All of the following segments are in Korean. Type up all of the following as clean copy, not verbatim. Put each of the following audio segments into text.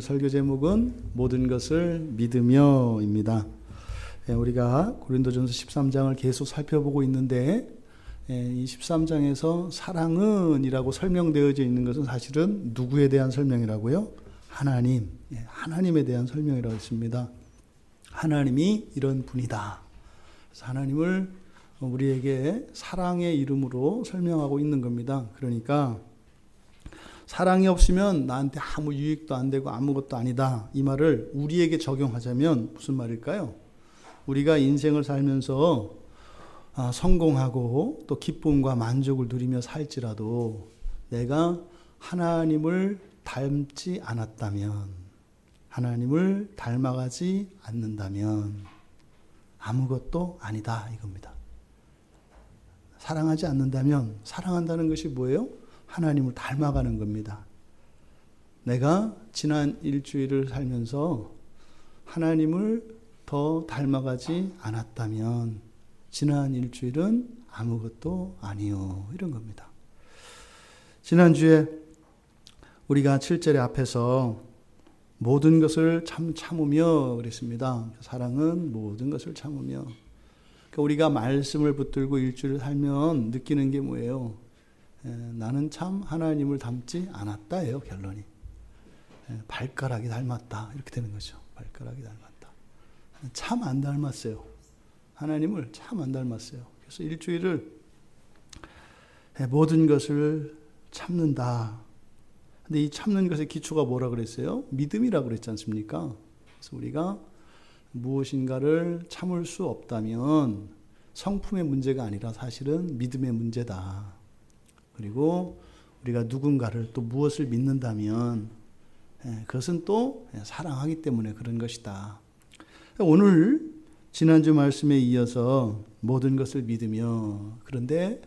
오늘 설교 제목은 모든 것을 믿으며입니다. 우리가 고린도전서 13장을 계속 살펴보고 있는데 이 13장에서 사랑은 이라고 설명되어져 있는 것은 사실은 누구에 대한 설명이라고요? 하나님, 하나님에 대한 설명이라고 했습니다. 하나님이 이런 분이다. 그래서 하나님을 우리에게 사랑의 이름으로 설명하고 있는 겁니다. 그러니까 사랑이 없으면 나한테 아무 유익도 안 되고 아무것도 아니다. 이 말을 우리에게 적용하자면 무슨 말일까요? 우리가 인생을 살면서 성공하고 또 기쁨과 만족을 누리며 살지라도 내가 하나님을 닮지 않았다면, 하나님을 닮아가지 않는다면 아무것도 아니다 이겁니다. 사랑하지 않는다면, 사랑한다는 것이 뭐예요? 하나님을 닮아가는 겁니다. 내가 지난 일주일을 살면서 하나님을 더 닮아가지 않았다면 지난 일주일은 아무것도 아니요, 이런 겁니다. 지난주에 우리가 7절의 앞에서 모든 것을 참으며 그랬습니다. 사랑은 모든 것을 참으며. 그러니까 우리가 말씀을 붙들고 일주일을 살면 느끼는 게 뭐예요? 나는 참 하나님을 닮지 않았다예요, 결론이. 발가락이 닮았다, 이렇게 되는 거죠. 발가락이 닮았다. 참 안 닮았어요. 하나님을 참 안 닮았어요. 그래서 일주일을 모든 것을 참는다. 근데 이 참는 것의 기초가 뭐라 그랬어요? 믿음이라고 그랬지 않습니까? 그래서 우리가 무엇인가를 참을 수 없다면 성품의 문제가 아니라 사실은 믿음의 문제다. 그리고 우리가 누군가를 또 무엇을 믿는다면 그것은 또 사랑하기 때문에 그런 것이다. 오늘 지난주 말씀에 이어서 모든 것을 믿으며, 그런데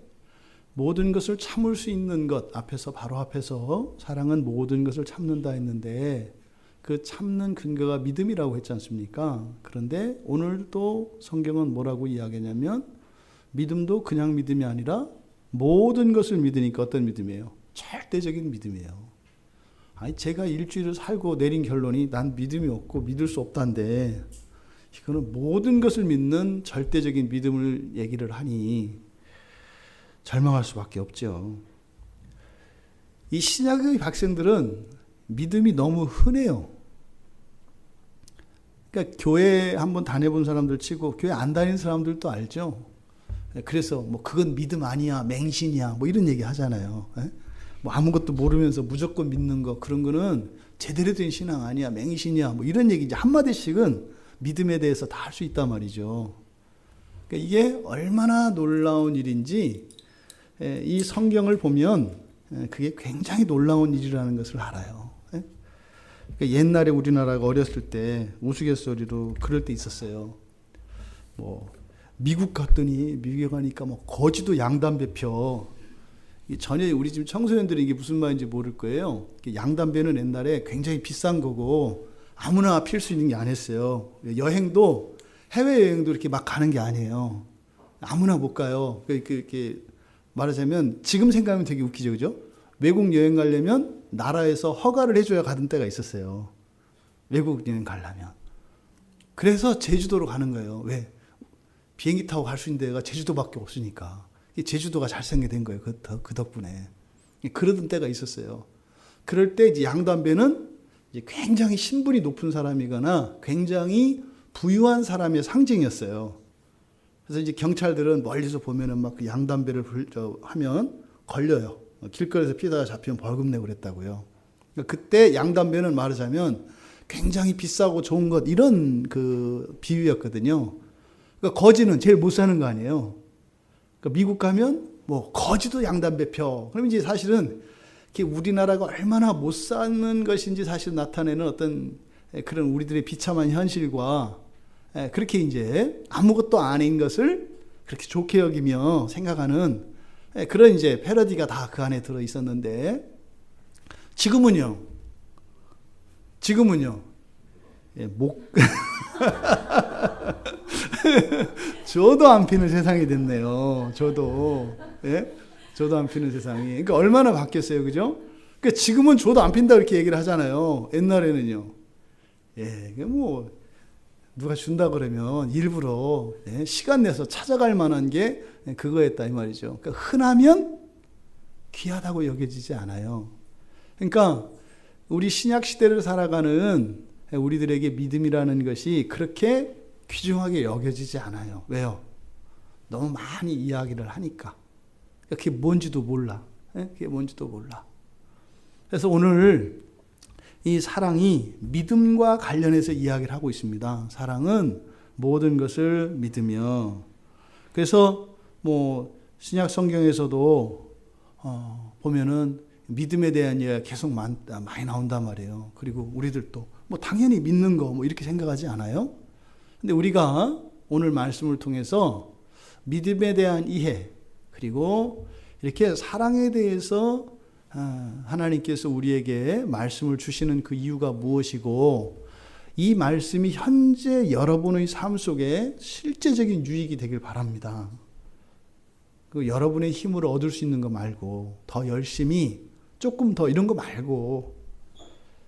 모든 것을 참을 수 있는 것 앞에서, 바로 앞에서 사랑은 모든 것을 참는다 했는데 그 참는 근거가 믿음이라고 했지 않습니까? 그런데 오늘 또 성경은 뭐라고 이야기하냐면 믿음도 그냥 믿음이 아니라 모든 것을 믿으니까 어떤 믿음이에요? 절대적인 믿음이에요. 아니, 제가 일주일을 살고 내린 결론이 난 믿음이 없고 믿을 수 없다는데 이거는 모든 것을 믿는 절대적인 믿음을 얘기를 하니 절망할 수밖에 없죠. 이 신약의 학생들은 믿음이 너무 흔해요. 그러니까 교회 한번 다녀본 사람들 치고 교회 안 다니는 사람들도 알죠. 그래서 뭐 그건 믿음 아니야, 맹신이야, 뭐 이런 얘기 하잖아요. 뭐 아무것도 모르면서 무조건 믿는 거, 그런 거는 제대로 된 신앙 아니야, 맹신이야, 뭐 이런 얘기 이제 한마디씩은 믿음에 대해서 다 할 수 있단 말이죠. 그러니까 이게 얼마나 놀라운 일인지 이 성경을 보면 그게 굉장히 놀라운 일이라는 것을 알아요. 그러니까 옛날에 우리나라가 어렸을 때 우스갯소리로 그럴 때 있었어요. 뭐 미국 갔더니 미국에 가니까 뭐 거지도 양담배 펴. 전혀 우리 지금 청소년들이 이게 무슨 말인지 모를 거예요. 양담배는 옛날에 굉장히 비싼 거고 아무나 필 수 있는 게 아니었어요. 여행도, 해외여행도 이렇게 막 가는 게 아니에요. 아무나 못 가요. 이렇게 말하자면 지금 생각하면 되게 웃기죠, 그죠? 외국 여행 가려면 나라에서 허가를 해줘야 가던 때가 있었어요. 외국 여행 가려면. 그래서 제주도로 가는 거예요. 왜? 비행기 타고 갈 수 있는 데가 제주도밖에 없으니까. 제주도가 잘생겨 된 거예요. 그 덕분에. 그러던 때가 있었어요. 그럴 때 이제 양담배는 이제 굉장히 신분이 높은 사람이거나 굉장히 부유한 사람의 상징이었어요. 그래서 이제 경찰들은 멀리서 보면은 막 그 양담배를 하면 걸려요. 길거리에서 피다가 잡히면 벌금 내고 그랬다고요. 그러니까 그때 양담배는 말하자면 굉장히 비싸고 좋은 것, 이런 그 비유였거든요. 그러니까 거지는 제일 못 사는 거 아니에요. 그러니까 미국 가면 뭐 거지도 양담배 펴. 그럼 이제 사실은 우리나라가 얼마나 못 사는 것인지 사실 나타내는 어떤 그런 우리들의 비참한 현실과 그렇게 이제 아무것도 아닌 것을 그렇게 좋게 여기며 생각하는 그런 이제 패러디가 다 그 안에 들어 있었는데 지금은요. 저도 안 피는 세상이 됐네요. 저도 안 피는 세상이. 그러니까 얼마나 바뀌었어요, 그죠? 그러니까 지금은 줘도 안 핀다 그렇게 얘기를 하잖아요. 옛날에는요. 이게 뭐 누가 준다 그러면 일부러 시간 내서 찾아갈 만한 게 그거였다 이 말이죠. 그러니까 흔하면 귀하다고 여겨지지 않아요. 그러니까 우리 신약 시대를 살아가는 우리들에게 믿음이라는 것이 그렇게 귀중하게 여겨지지 않아요. 왜요? 너무 많이 이야기를 하니까. 그게 뭔지도 몰라. 그게 뭔지도 몰라. 그래서 오늘 이 사랑이 믿음과 관련해서 이야기를 하고 있습니다. 사랑은 모든 것을 믿으며. 그래서 뭐 신약 성경에서도 보면은 믿음에 대한 이야기가 계속 많이 나온단 말이에요. 그리고 우리들도 뭐 당연히 믿는 거 뭐 이렇게 생각하지 않아요? 근데 우리가 오늘 말씀을 통해서 믿음에 대한 이해, 그리고 이렇게 사랑에 대해서 하나님께서 우리에게 말씀을 주시는 그 이유가 무엇이고, 이 말씀이 현재 여러분의 삶 속에 실제적인 유익이 되길 바랍니다. 그 여러분의 힘으로 얻을 수 있는 거 말고, 더 열심히 조금 더 이런 거 말고,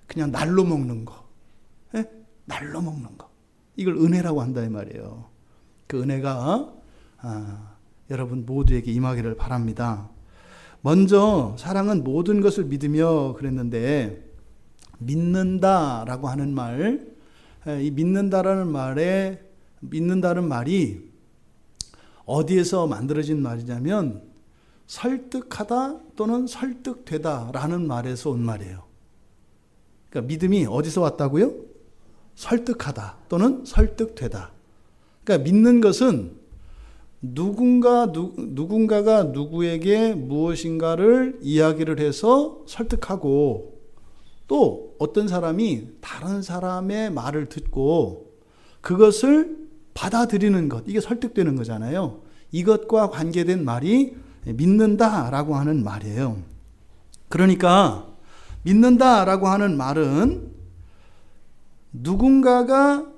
그냥 날로 먹는 거, 날로 먹는 거, 이걸 은혜라고 한다 이 말이에요. 그 은혜가 여러분 모두에게 임하기를 바랍니다. 먼저 사랑은 모든 것을 믿으며 그랬는데, 믿는다라고 하는 말, 이 믿는다라는 말이 어디에서 만들어진 말이냐면 설득하다 또는 설득되다라는 말에서 온 말이에요. 그러니까 믿음이 어디서 왔다고요? 설득하다 또는 설득되다. 그러니까 믿는 것은 누군가가 누구에게 무엇인가를 이야기를 해서 설득하고, 또 어떤 사람이 다른 사람의 말을 듣고 그것을 받아들이는 것, 이게 설득되는 거잖아요. 이것과 관계된 말이 믿는다라고 하는 말이에요. 그러니까 믿는다라고 하는 말은 누군가가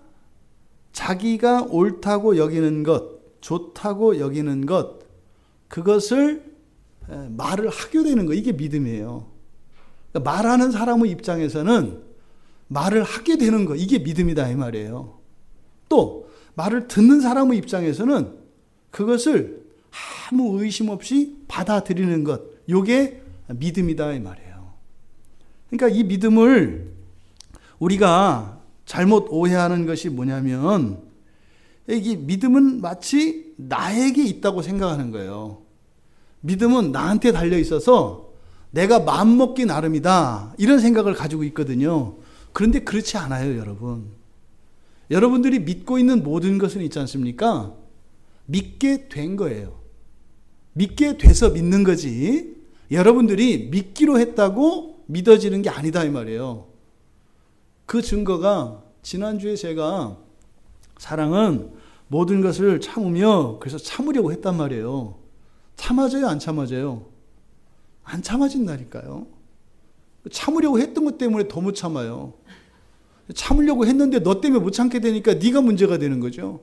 자기가 옳다고 여기는 것, 좋다고 여기는 것, 그것을 말을 하게 되는 거, 이게 믿음이에요. 그러니까 말하는 사람의 입장에서는 말을 하게 되는 거, 이게 믿음이다 이 말이에요. 또 말을 듣는 사람의 입장에서는 그것을 아무 의심 없이 받아들이는 것, 이게 믿음이다 이 말이에요. 그러니까 이 믿음을 우리가 잘못 오해하는 것이 뭐냐면, 이 믿음은 마치 나에게 있다고 생각하는 거예요. 믿음은 나한테 달려 있어서 내가 마음먹기 나름이다, 이런 생각을 가지고 있거든요. 그런데 그렇지 않아요, 여러분. 여러분들이 믿고 있는 모든 것은 있지 않습니까? 믿게 된 거예요. 믿게 돼서 믿는 거지, 여러분들이 믿기로 했다고 믿어지는 게 아니다 이 말이에요. 그 증거가 지난주에 제가 사랑은 모든 것을 참으며, 그래서 참으려고 했단 말이에요. 참아져요, 안 참아져요? 안 참아진다니까요. 참으려고 했던 것 때문에 더 못 참아요. 참으려고 했는데 너 때문에 못 참게 되니까 네가 문제가 되는 거죠.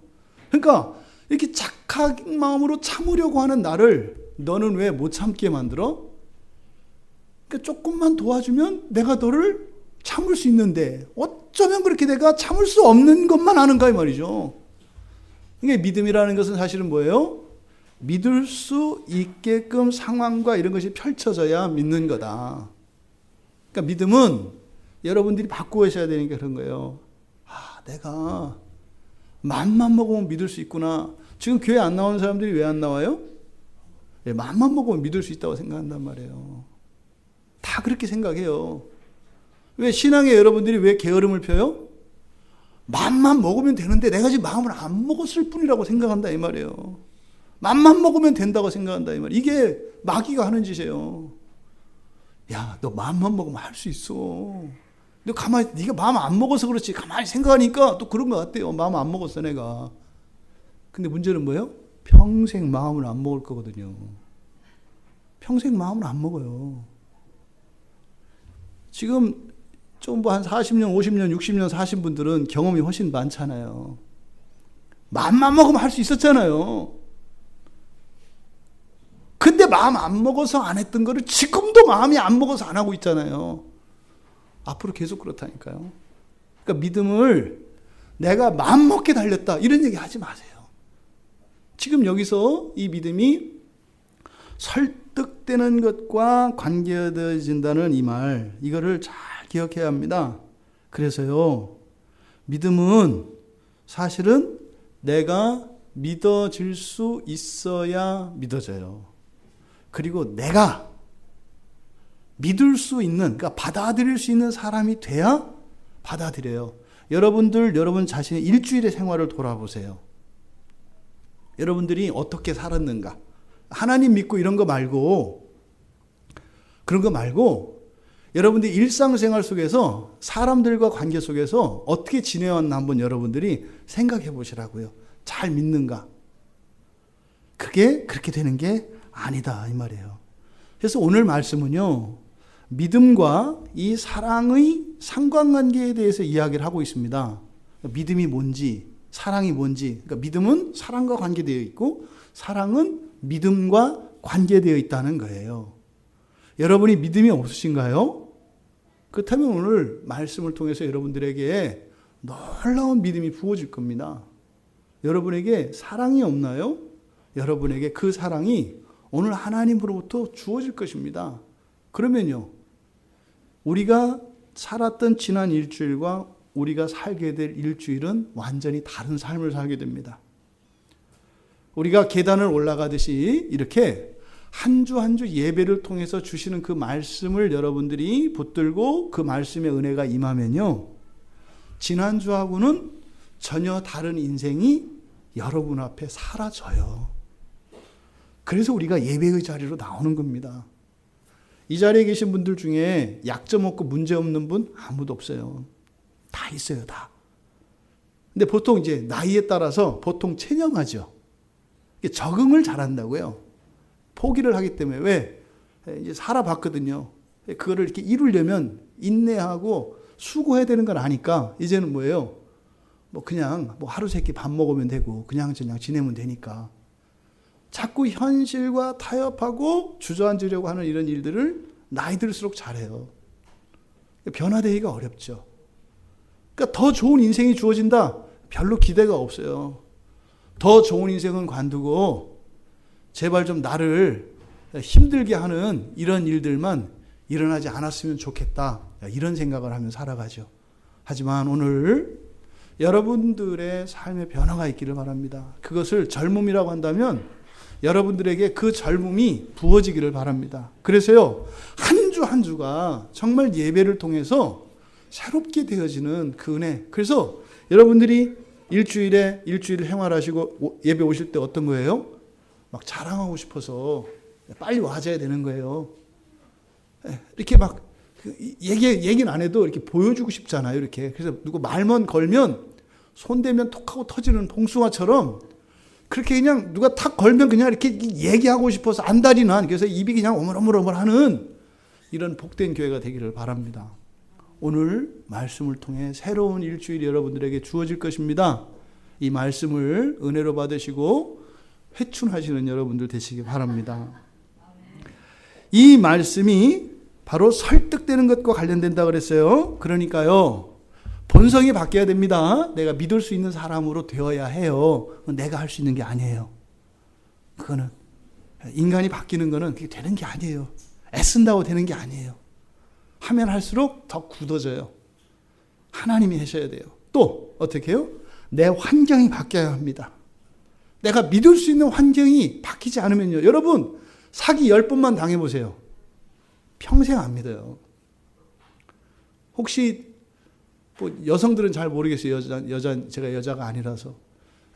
그러니까 이렇게 착한 마음으로 참으려고 하는 나를 너는 왜 못 참게 만들어? 그러니까 조금만 도와주면 내가 너를 참을 수 있는데 어쩌면 그렇게 내가 참을 수 없는 것만 하는가 이 말이죠. 그러니까 믿음이라는 것은 사실은 뭐예요? 믿을 수 있게끔 상황과 이런 것이 펼쳐져야 믿는 거다. 그러니까 믿음은 여러분들이 바꾸셔야 되니까 그런 거예요. 내가 맘만 먹으면 믿을 수 있구나. 지금 교회 안 나오는 사람들이 왜 안 나와요? 맘만 먹으면 믿을 수 있다고 생각한단 말이에요. 다 그렇게 생각해요. 왜 신앙에 여러분들이 왜 게으름을 펴요? 맘만 먹으면 되는데 내가 지금 마음을 안 먹었을 뿐이라고 생각한다 이 말이에요. 맘만 먹으면 된다고 생각한다 이 말이에요. 이게 마귀가 하는 짓이에요. 야, 너 맘만 먹으면 할 수 있어. 너 가만히, 네가 마음 안 먹어서 그렇지. 가만히 생각하니까 또 그런 것 같아요. 마음 안 먹었어 내가. 근데 문제는 뭐예요? 평생 마음을 안 먹을 거거든요. 평생 마음을 안 먹어요. 지금 좀 뭐 한 40년, 50년, 60년 사신 분들은 경험이 훨씬 많잖아요. 마음만 먹으면 할 수 있었잖아요. 근데 마음 안 먹어서 안 했던 거를 지금도 마음이 안 먹어서 안 하고 있잖아요. 앞으로 계속 그렇다니까요. 그러니까 믿음을 내가 마음 먹게 달렸다 이런 얘기 하지 마세요. 지금 여기서 이 믿음이 설득되는 것과 관계되어진다는 이 말, 이거를 잘 기억해야 합니다. 그래서요, 믿음은 사실은 내가 믿어질 수 있어야 믿어져요. 그리고 내가 믿을 수 있는, 그러니까 받아들일 수 있는 사람이 돼야 받아들여요. 여러분 자신의 일주일의 생활을 돌아보세요. 여러분들이 어떻게 살았는가? 하나님 믿고 이런 거 말고, 그런 거 말고, 여러분들이 일상생활 속에서 사람들과 관계 속에서 어떻게 지내왔나 한번 여러분들이 생각해 보시라고요. 잘 믿는가? 그게 그렇게 되는 게 아니다 이 말이에요. 그래서 오늘 말씀은요, 믿음과 이 사랑의 상관관계에 대해서 이야기를 하고 있습니다. 믿음이 뭔지, 사랑이 뭔지. 그러니까 믿음은 사랑과 관계되어 있고 사랑은 믿음과 관계되어 있다는 거예요. 여러분이 믿음이 없으신가요? 그렇다면 오늘 말씀을 통해서 여러분들에게 놀라운 믿음이 부어질 겁니다. 여러분에게 사랑이 없나요? 여러분에게 그 사랑이 오늘 하나님으로부터 주어질 것입니다. 그러면요, 우리가 살았던 지난 일주일과 우리가 살게 될 일주일은 완전히 다른 삶을 살게 됩니다. 우리가 계단을 올라가듯이 이렇게 한 주 한 주 예배를 통해서 주시는 그 말씀을 여러분들이 붙들고 그 말씀의 은혜가 임하면요, 지난주하고는 전혀 다른 인생이 여러분 앞에 사라져요. 그래서 우리가 예배의 자리로 나오는 겁니다. 이 자리에 계신 분들 중에 약점 없고 문제 없는 분 아무도 없어요. 다 있어요, 다. 근데 보통 이제 나이에 따라서 보통 체념하죠. 적응을 잘한다고요. 포기를 하기 때문에. 왜? 이제 살아봤거든요. 그거를 이렇게 이루려면 인내하고 수고해야 되는 걸 아니까 이제는 뭐예요? 그냥 하루 세끼 밥 먹으면 되고 그냥 지내면 되니까. 자꾸 현실과 타협하고 주저앉으려고 하는 이런 일들을 나이 들수록 잘해요. 변화되기가 어렵죠. 그러니까 더 좋은 인생이 주어진다? 별로 기대가 없어요. 더 좋은 인생은 관두고 제발 좀 나를 힘들게 하는 이런 일들만 일어나지 않았으면 좋겠다, 이런 생각을 하며 살아가죠. 하지만 오늘 여러분들의 삶의 변화가 있기를 바랍니다. 그것을 젊음이라고 한다면 여러분들에게 그 젊음이 부어지기를 바랍니다. 그래서요, 한 주 한 주가 정말 예배를 통해서 새롭게 되어지는 그 은혜. 그래서 여러분들이 일주일을 생활하시고 예배 오실 때 어떤 거예요? 막 자랑하고 싶어서 빨리 와줘야 되는 거예요. 이렇게 막 얘기는 안 해도 이렇게 보여주고 싶잖아요. 이렇게. 그래서 누구 말만 걸면 손대면 톡하고 터지는 봉숭아처럼 그렇게 그냥 누가 탁 걸면 그냥 이렇게 얘기하고 싶어서 안달이 난, 그래서 입이 그냥 오물오물 하는 이런 복된 교회가 되기를 바랍니다. 오늘 말씀을 통해 새로운 일주일이 여러분들에게 주어질 것입니다. 이 말씀을 은혜로 받으시고 회춘하시는 여러분들 되시기 바랍니다. 이 말씀이 바로 설득되는 것과 관련된다 그랬어요. 그러니까요, 본성이 바뀌어야 됩니다. 내가 믿을 수 있는 사람으로 되어야 해요. 내가 할 수 있는 게 아니에요. 그거는 인간이 바뀌는 거는 그게 되는 게 아니에요. 애쓴다고 되는 게 아니에요. 하면 할수록 더 굳어져요. 하나님이 하셔야 돼요. 또 어떻게 해요? 내 환경이 바뀌어야 합니다. 내가 믿을 수 있는 환경이 바뀌지 않으면요, 여러분 사기 10번만 당해보세요. 평생 안 믿어요. 혹시 여성들은 잘 모르겠어요. 제가 여자가 아니라서.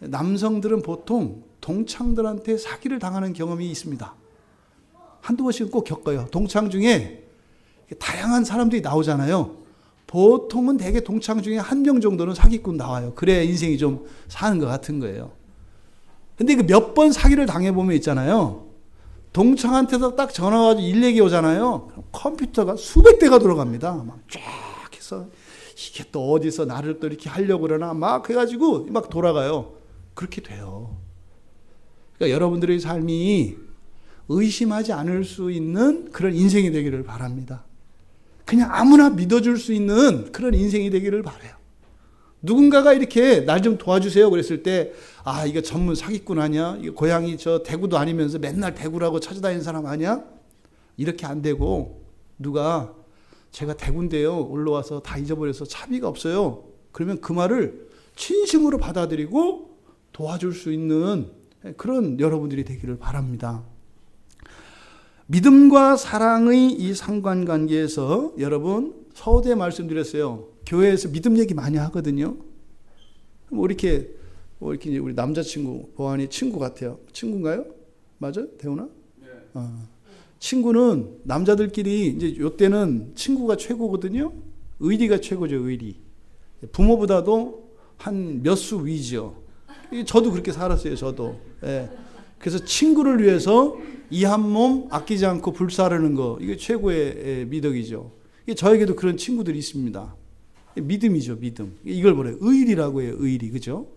남성들은 보통 동창들한테 사기를 당하는 경험이 있습니다. 한두 번씩은 꼭 겪어요. 동창 중에 다양한 사람들이 나오잖아요. 보통은 대개 동창 중에 한 명 정도는 사기꾼 나와요. 그래야 인생이 좀 사는 것 같은 거예요. 근데 그 몇 번 사기를 당해보면 있잖아요. 동창한테서 딱 전화 와서 일 얘기 오잖아요. 컴퓨터가 수백 대가 돌아갑니다. 막 쫙 해서 이게 또 어디서 나를 또 이렇게 하려고 그러나 막 해가지고 막 돌아가요. 그렇게 돼요. 그러니까 여러분들의 삶이 의심하지 않을 수 있는 그런 인생이 되기를 바랍니다. 그냥 아무나 믿어줄 수 있는 그런 인생이 되기를 바라요. 누군가가 이렇게 날 좀 도와주세요 그랬을 때, 아, 이거 전문 사기꾼 아니야? 이거 고향이 저 대구도 아니면서 맨날 대구라고 찾아다니는 사람 아니야? 이렇게 안 되고, 누가 제가 대구인데요, 올라와서 다 잊어버려서 차비가 없어요. 그러면 그 말을 진심으로 받아들이고 도와줄 수 있는 그런 여러분들이 되기를 바랍니다. 믿음과 사랑의 이 상관관계에서 여러분, 서두에 말씀드렸어요. 교회에서 믿음 얘기 많이 하거든요. 이렇게 이제 우리 남자친구, 보안이 친구 같아요. 친구인가요? 맞아요? 대훈아? 네. 친구는 남자들끼리 이제 요때는 친구가 최고거든요. 의리가 최고죠, 의리. 부모보다도 한 몇 수 위죠. 저도 그렇게 살았어요, 저도. 예. 그래서 친구를 위해서 이 한 몸 아끼지 않고 불사르는 거, 이게 최고의 미덕이죠. 저에게도 그런 친구들이 있습니다. 믿음이죠, 믿음. 이걸 뭐래요? 의리라고 해요, 의리. 그죠?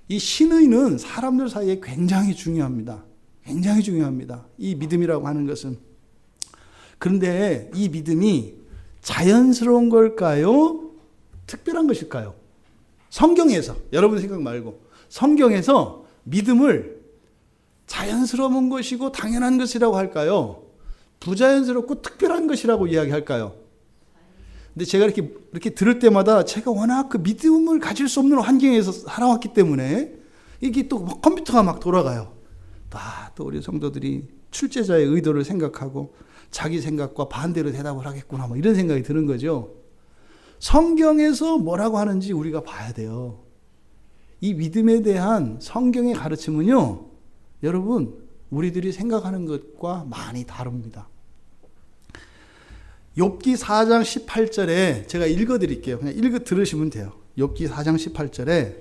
이 신의는 사람들 사이에 굉장히 중요합니다. 굉장히 중요합니다. 이 믿음이라고 하는 것은. 그런데 이 믿음이 자연스러운 걸까요? 특별한 것일까요? 성경에서, 여러분 생각 말고, 성경에서 믿음을 자연스러운 것이고 당연한 것이라고 할까요? 부자연스럽고 특별한 것이라고 이야기할까요? 근데 제가 이렇게 들을 때마다 제가 워낙 그 믿음을 가질 수 없는 환경에서 살아왔기 때문에 이게 또 컴퓨터가 막 돌아가요. 또 우리 성도들이 출제자의 의도를 생각하고 자기 생각과 반대로 대답을 하겠구나, 뭐 이런 생각이 드는 거죠. 성경에서 뭐라고 하는지 우리가 봐야 돼요. 이 믿음에 대한 성경의 가르침은요, 여러분, 우리들이 생각하는 것과 많이 다릅니다. 욥기 4장 18절에 제가 읽어드릴게요. 그냥 들으시면 돼요. 욥기 4장 18절에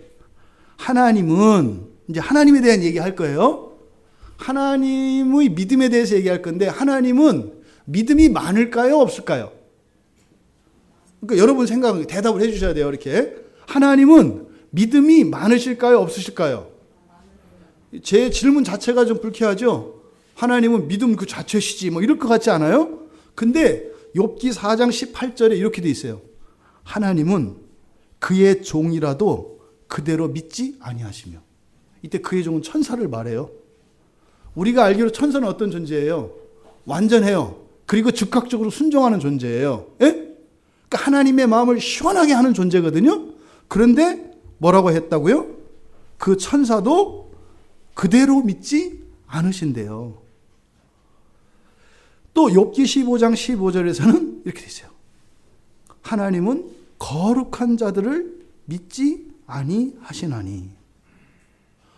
하나님은, 이제 하나님에 대한 얘기할 거예요. 하나님의 믿음에 대해서 얘기할 건데, 하나님은 믿음이 많을까요, 없을까요? 그러니까 여러분 대답을 해주셔야 돼요. 이렇게 하나님은 믿음이 많으실까요, 없으실까요? 제 질문 자체가 좀 불쾌하죠. 하나님은 믿음 그 자체시지, 뭐 이럴 것 같지 않아요? 근데 욥기 4장 18절에 이렇게 돼 있어요. 하나님은 그의 종이라도 그대로 믿지 아니하시며. 이때 그의 종은 천사를 말해요. 우리가 알기로 천사는 어떤 존재예요? 완전해요. 그리고 즉각적으로 순종하는 존재예요. 예? 그러니까 하나님의 마음을 시원하게 하는 존재거든요. 그런데 뭐라고 했다고요? 그 천사도 그대로 믿지 않으신대요. 또 욥기 15장 15절에서는 이렇게 돼 있어요. 하나님은 거룩한 자들을 믿지 아니하시나니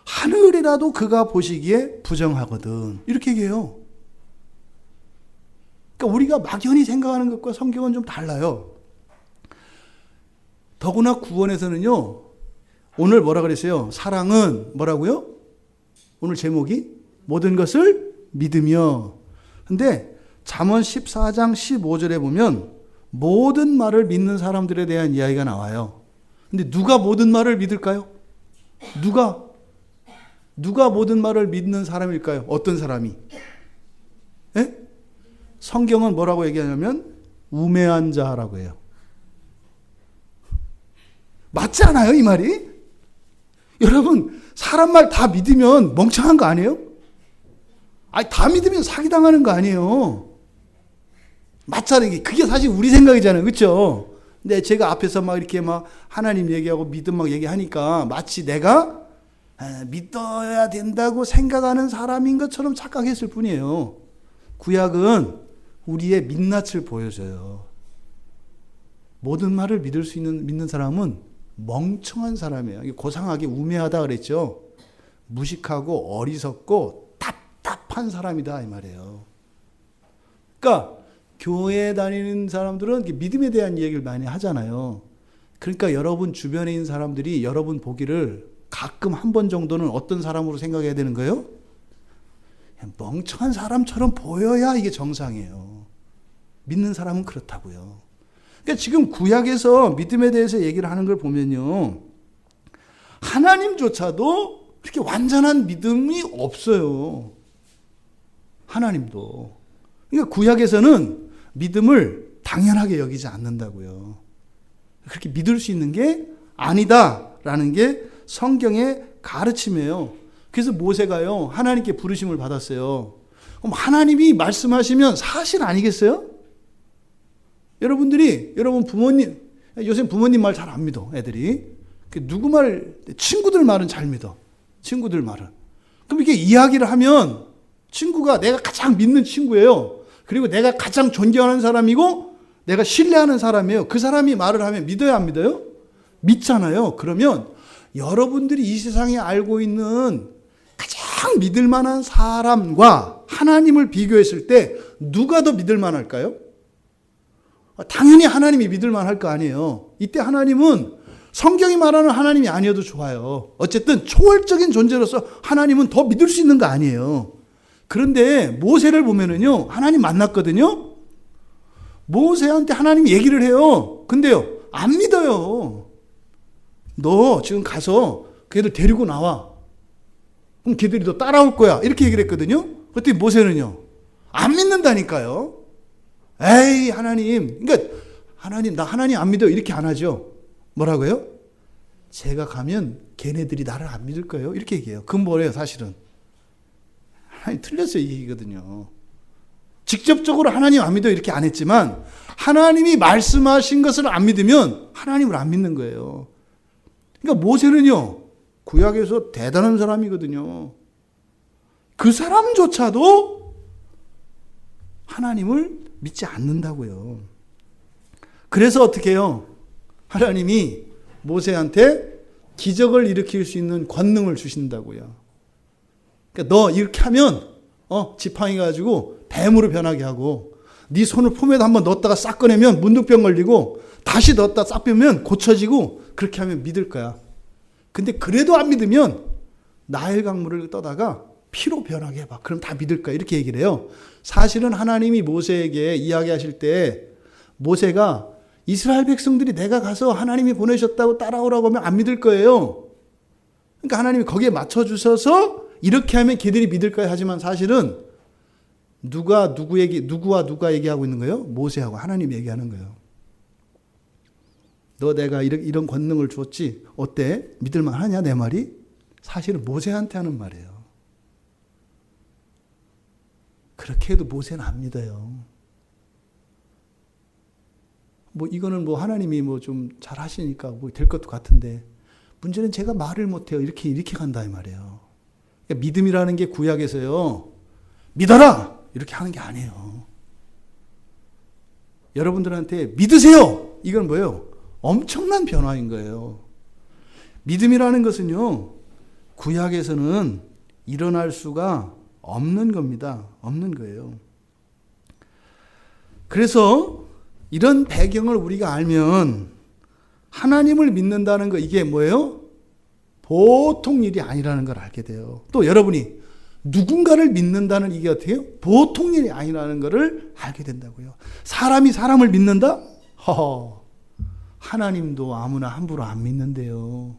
하늘이라도 그가 보시기에 부정하거든. 이렇게 얘기해요. 그러니까 우리가 막연히 생각하는 것과 성경은 좀 달라요. 더구나 구원에서는요, 오늘 뭐라 그랬어요? 사랑은 뭐라고요? 오늘 제목이 모든 것을 믿으며. 근데 잠언 14장 15절에 보면 모든 말을 믿는 사람들에 대한 이야기가 나와요. 근데 누가 모든 말을 믿을까요? 누가 모든 말을 믿는 사람일까요? 어떤 사람이? 예? 성경은 뭐라고 얘기하냐면 우매한 자라고 해요. 맞지 않아요, 이 말이? 여러분, 사람 말 다 믿으면 멍청한 거 아니에요? 아니, 다 믿으면 사기당하는 거 아니에요? 맞잖아요. 그게 사실 우리 생각이잖아요. 그렇죠? 근데 제가 앞에서 막 이렇게 막 하나님 얘기하고 믿음 막 얘기하니까 마치 내가 믿어야 된다고 생각하는 사람인 것처럼 착각했을 뿐이에요. 구약은 우리의 민낯을 보여줘요. 모든 말을 믿는 사람은 멍청한 사람이에요. 고상하게 우매하다 그랬죠. 무식하고 어리석고 답답한 사람이다, 이 말이에요. 그러니까 교회 다니는 사람들은 믿음에 대한 얘기를 많이 하잖아요. 그러니까 여러분 주변에 있는 사람들이 여러분 보기를 가끔 한 번 정도는 어떤 사람으로 생각해야 되는 거예요? 멍청한 사람처럼 보여야 이게 정상이에요. 믿는 사람은 그렇다고요. 그러니까 지금 구약에서 믿음에 대해서 얘기를 하는 걸 보면요, 하나님조차도 그렇게 완전한 믿음이 없어요. 하나님도. 그러니까 구약에서는 믿음을 당연하게 여기지 않는다고요. 그렇게 믿을 수 있는 게 아니다라는 게 성경의 가르침이에요. 그래서 모세가요, 하나님께 부르심을 받았어요. 그럼 하나님이 말씀하시면 사실 아니겠어요? 여러분 부모님, 요새 부모님 말 잘 안 믿어, 애들이. 누구 말, 친구들 말은 잘 믿어. 친구들 말은. 그럼 이렇게 이야기를 하면 친구가 내가 가장 믿는 친구예요. 그리고 내가 가장 존경하는 사람이고 내가 신뢰하는 사람이에요. 그 사람이 말을 하면 믿어요, 안 믿어요? 믿잖아요. 그러면 여러분들이 이 세상에 알고 있는 가장 믿을 만한 사람과 하나님을 비교했을 때 누가 더 믿을 만할까요? 당연히 하나님이 믿을 만할 거 아니에요. 이때 하나님은 성경이 말하는 하나님이 아니어도 좋아요. 어쨌든 초월적인 존재로서 하나님은 더 믿을 수 있는 거 아니에요. 그런데 모세를 보면은요, 하나님 만났거든요. 모세한테 하나님이 얘기를 해요. 근데요, 안 믿어요. 너 지금 가서 걔들 데리고 나와. 그럼 걔들이 너 따라올 거야. 이렇게 얘기를 했거든요. 그랬더니 모세는요, 안 믿는다니까요. 에이, 하나님. 그러니까 하나님, 나 하나님 안 믿어. 이렇게 안 하죠. 뭐라고요? 제가 가면 걔네들이 나를 안 믿을 거예요. 이렇게 얘기해요. 그건 뭐래요, 사실은? 하나님 틀렸어요, 이 얘기거든요. 직접적으로 하나님 안 믿어 이렇게 안 했지만 하나님이 말씀하신 것을 안 믿으면 하나님을 안 믿는 거예요. 그러니까 모세는요, 구약에서 대단한 사람이거든요. 그 사람조차도 하나님을 믿지 않는다고요. 그래서 어떻게 해요? 하나님이 모세한테 기적을 일으킬 수 있는 권능을 주신다고요. 그러니까 너 이렇게 하면 지팡이 가지고 뱀으로 변하게 하고, 네 손을 폼에다 한번 넣었다가 싹 꺼내면 문둥병 걸리고, 다시 넣었다 싹 빼면 고쳐지고, 그렇게 하면 믿을 거야. 근데 그래도 안 믿으면 나일 강물을 떠다가 피로 변하게 해봐. 그럼 다 믿을 거야. 이렇게 얘기를 해요. 사실은 하나님이 모세에게 이야기하실 때 모세가 이스라엘 백성들이 내가 가서 하나님이 보내셨다고 따라오라고 하면 안 믿을 거예요. 그러니까 하나님이 거기에 맞춰주셔서 이렇게 하면 걔들이 믿을 거야 하지만 사실은 누가 얘기하고 있는 거예요? 모세하고 하나님 얘기하는 거예요. 너 내가 이런 권능을 줬지? 어때? 믿을만 하냐 내 말이? 사실은 모세한테 하는 말이에요. 그렇게 해도 모세는 안 믿어요. 이거는 하나님이 좀 잘 하시니까 될 것도 같은데, 문제는 제가 말을 못해요. 이렇게 간다 이 말이에요. 그러니까 믿음이라는 게 구약에서요, 믿어라! 이렇게 하는 게 아니에요. 여러분들한테 믿으세요! 이건 뭐예요? 엄청난 변화인 거예요. 믿음이라는 것은요, 구약에서는 일어날 수가 없는 겁니다. 없는 거예요. 그래서 이런 배경을 우리가 알면 하나님을 믿는다는 거, 이게 뭐예요? 보통 일이 아니라는 걸 알게 돼요. 또 여러분이 누군가를 믿는다는 이게 어떻게 해요? 보통 일이 아니라는 것을 알게 된다고요. 사람이 사람을 믿는다? 하나님도 아무나 함부로 안 믿는데요.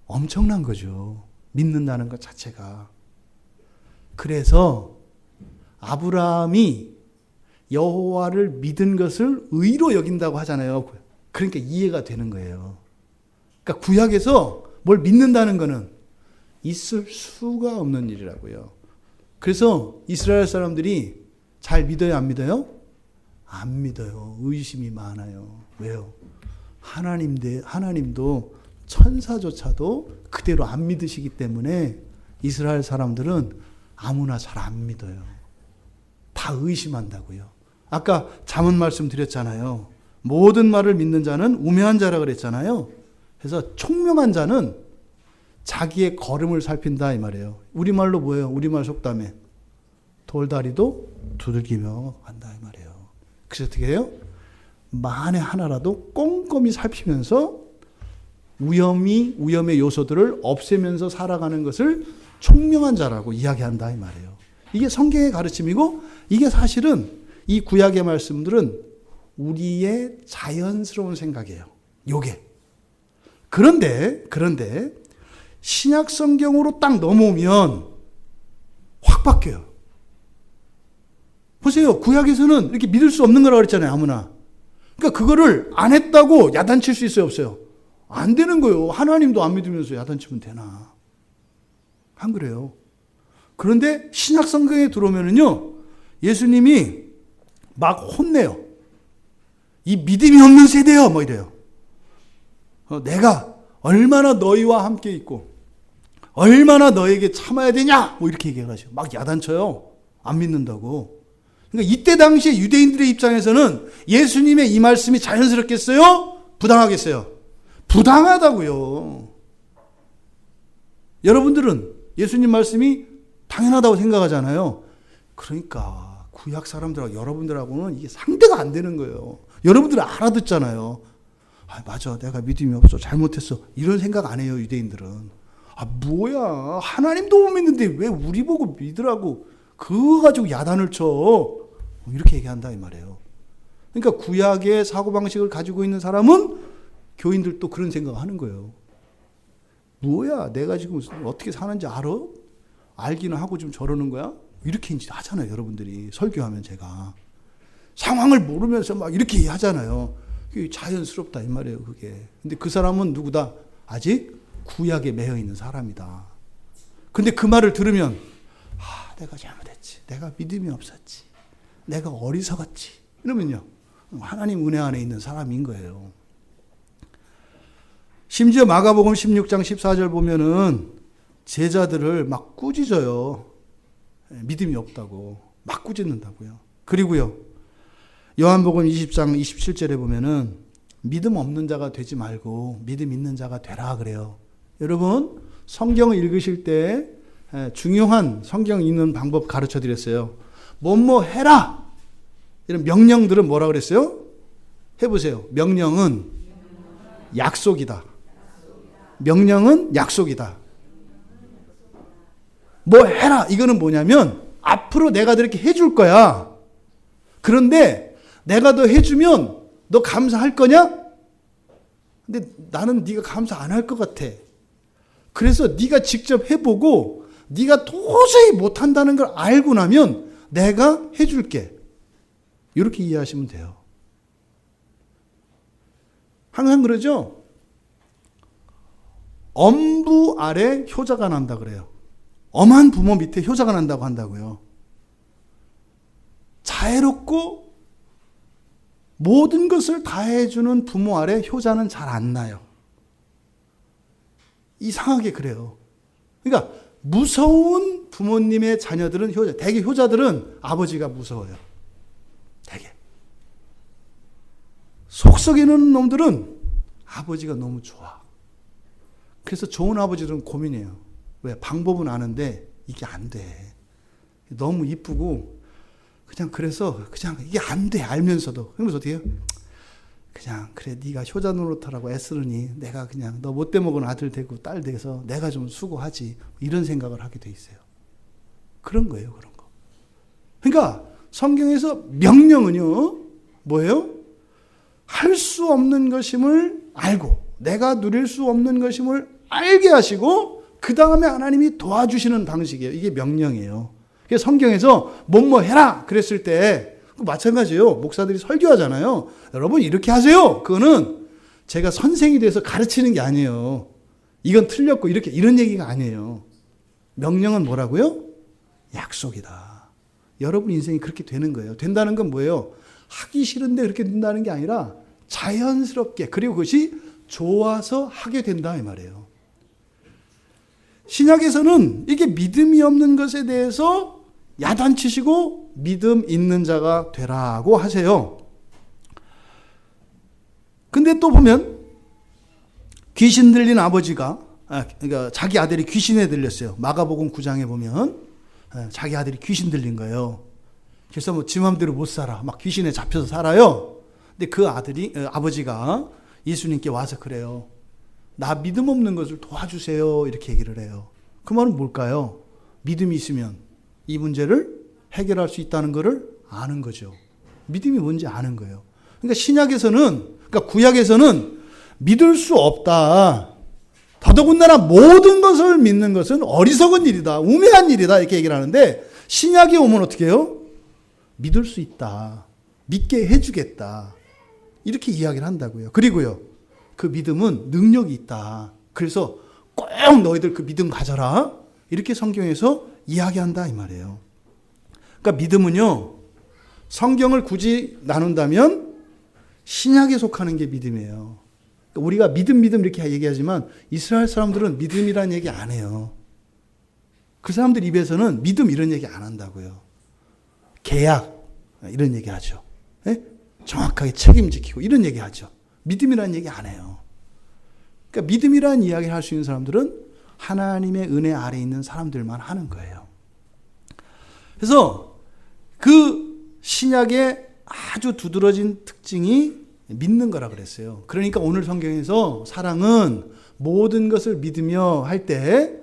엄청난 거죠. 믿는다는 것 자체가. 그래서 아브라함이 여호와를 믿은 것을 의로 여긴다고 하잖아요. 그러니까 이해가 되는 거예요. 그러니까 구약에서 뭘 믿는다는 것은 있을 수가 없는 일이라고요. 그래서 이스라엘 사람들이 잘 믿어요, 안 믿어요? 안 믿어요. 의심이 많아요. 왜요? 하나님도 천사조차도 그대로 안 믿으시기 때문에 이스라엘 사람들은 아무나 잘 안 믿어요. 다 의심한다고요. 아까 잠언 말씀드렸잖아요. 모든 말을 믿는 자는 우매한 자라 그랬잖아요. 그래서 총명한 자는 자기의 걸음을 살핀다 이 말이에요. 우리말로 뭐예요? 우리말 속담에 돌다리도 두들기며 간다 이 말이에요. 그래서 어떻게 해요? 만에 하나라도 꼼꼼히 살피면서 위험의 요소들을 없애면서 살아가는 것을 총명한 자라고 이야기한다 이 말이에요. 이게 성경의 가르침이고, 이게 사실은 이 구약의 말씀들은 우리의 자연스러운 생각이에요. 요게. 그런데 신약 성경으로 딱 넘어오면 확 바뀌어요. 보세요. 구약에서는 이렇게 믿을 수 없는 거라고 그랬잖아요. 아무나. 그러니까 그거를 안 했다고 야단칠 수 있어요? 없어요? 안 되는 거예요. 하나님도 안 믿으면서 야단치면 되나? 안 그래요. 그런데 신약 성경에 들어오면은요, 예수님이 막 혼내요. 이 믿음이 없는 세대요. 뭐 이래요. 내가 얼마나 너희와 함께 있고 얼마나 너에게 참아야 되냐? 뭐 이렇게 얘기하죠. 막 야단쳐요. 안 믿는다고. 그러니까 이때 당시에 유대인들의 입장에서는 예수님의 이 말씀이 자연스럽겠어요? 부당하겠어요? 부당하다고요. 여러분들은 예수님 말씀이 당연하다고 생각하잖아요. 그러니까 구약 사람들하고 여러분들하고는 이게 상대가 안 되는 거예요. 여러분들은 알아듣잖아요. 아, 맞아. 내가 믿음이 없어. 잘못했어. 이런 생각 안 해요, 유대인들은. 아, 뭐야. 하나님도 못 믿는데 왜 우리 보고 믿으라고 그거 가지고 야단을 쳐. 이렇게 얘기한다 이 말이에요. 그러니까 구약의 사고방식을 가지고 있는 사람은 교인들도 그런 생각을 하는 거예요. 뭐야. 내가 지금 어떻게 사는지 알아? 알기는 하고 좀 저러는 거야? 이렇게 이제 하잖아요. 여러분들이 설교하면 제가. 상황을 모르면서 막 이렇게 하잖아요. 그게 자연스럽다 이 말이에요. 그게. 근데 그 사람은 누구다? 아직 구약에 매여 있는 사람이다. 근데 그 말을 들으면 내가 잘못했지. 내가 믿음이 없었지. 내가 어리석었지. 이러면요. 하나님 은혜 안에 있는 사람인 거예요. 심지어 마가복음 16장 14절 보면은 제자들을 막 꾸짖어요. 믿음이 없다고. 막 꾸짖는다고요. 그리고요. 요한복음 20장 27절에 보면은 믿음 없는 자가 되지 말고 믿음 있는 자가 되라 그래요. 여러분 성경을 읽으실 때 중요한 성경 읽는 방법 가르쳐 드렸어요. 뭐뭐 해라. 이런 명령들은 뭐라 그랬어요? 해보세요. 명령은 약속이다. 명령은 약속이다. 뭐 해라. 이거는 뭐냐면 앞으로 내가 이렇게 해줄 거야. 그런데 내가 너 해주면 너 감사할 거냐? 근데 나는 네가 감사 안 할 것 같아. 그래서 네가 직접 해보고 네가 도저히 못한다는 걸 알고 나면 내가 해줄게. 이렇게 이해하시면 돼요. 항상 그러죠? 엄부 아래 효자가 난다 그래요. 엄한 부모 밑에 효자가 난다고 한다고요. 자애롭고 모든 것을 다 해주는 부모 아래 효자는 잘 안 나요. 이상하게 그래요. 그러니까 무서운 부모님의 자녀들은 효자. 대개 효자들은 아버지가 무서워요. 대개. 속썩이는 놈들은 아버지가 너무 좋아. 그래서 좋은 아버지들은 고민해요. 왜? 방법은 아는데 이게 안 돼. 너무 이쁘고 그냥 그래서 그냥 이게 안 돼. 알면서도. 그러면서 어떻게 해요? 그냥 그래 네가 효자 노릇하라고 애쓰느니 내가 그냥 너 못돼 먹은 아들 되고 딸 돼서 내가 좀 수고하지. 이런 생각을 하게 돼 있어요. 그런 거예요. 그런 거. 그러니까 성경에서 명령은요. 뭐예요? 할 수 없는 것임을 알고 내가 누릴 수 없는 것임을 알게 하시고 그 다음에 하나님이 도와주시는 방식이에요. 이게 명령이에요. 그래서 성경에서 뭐뭐 해라 그랬을 때 마찬가지예요. 목사들이 설교하잖아요. 여러분 이렇게 하세요. 그거는 제가 선생이 돼서 가르치는 게 아니에요. 이건 틀렸고 이렇게 이런 얘기가 아니에요. 명령은 뭐라고요? 약속이다. 여러분 인생이 그렇게 되는 거예요. 된다는 건 뭐예요? 하기 싫은데 그렇게 된다는 게 아니라 자연스럽게 그리고 그것이 좋아서 하게 된다 이 말이에요. 신약에서는 이게 믿음이 없는 것에 대해서 야단치시고 믿음 있는 자가 되라고 하세요. 근데 또 보면 귀신 들린 아버지가 그러니까 자기 아들이 귀신에 들렸어요. 마가복음 9장에 보면 자기 아들이 귀신 들린 거예요. 그래서 뭐 지 맘대로 못 살아. 막 귀신에 잡혀서 살아요. 근데 그 아버지가 예수님께 와서 그래요. 나 믿음 없는 것을 도와주세요. 이렇게 얘기를 해요. 그 말은 뭘까요? 믿음이 있으면 이 문제를 해결할 수 있다는 것을 아는 거죠. 믿음이 뭔지 아는 거예요. 그러니까 신약에서는, 그러니까 구약에서는 믿을 수 없다. 더더군다나 모든 것을 믿는 것은 어리석은 일이다. 우매한 일이다. 이렇게 얘기를 하는데 신약에 오면 어떻게 해요? 믿을 수 있다. 믿게 해주겠다. 이렇게 이야기를 한다고요. 그리고요, 그 믿음은 능력이 있다. 그래서 꼭 너희들 그 믿음 가져라. 이렇게 성경에서 이야기한다 이 말이에요. 그러니까 믿음은요, 성경을 굳이 나눈다면 신약에 속하는 게 믿음이에요. 그러니까 우리가 믿음 이렇게 얘기하지만 이스라엘 사람들은 믿음이라는 얘기 안 해요. 그 사람들 입에서는 믿음 이런 얘기 안 한다고요. 계약 이런 얘기 하죠. 예? 정확하게 책임지키고 이런 얘기 하죠. 믿음이라는 얘기 안 해요. 그러니까 믿음이라는 이야기를 할 수 있는 사람들은 하나님의 은혜 아래에 있는 사람들만 하는 거예요. 그래서 그 신약의 아주 두드러진 특징이 믿는 거라 그랬어요. 그러니까 오늘 성경에서 사랑은 모든 것을 믿으며 할 때,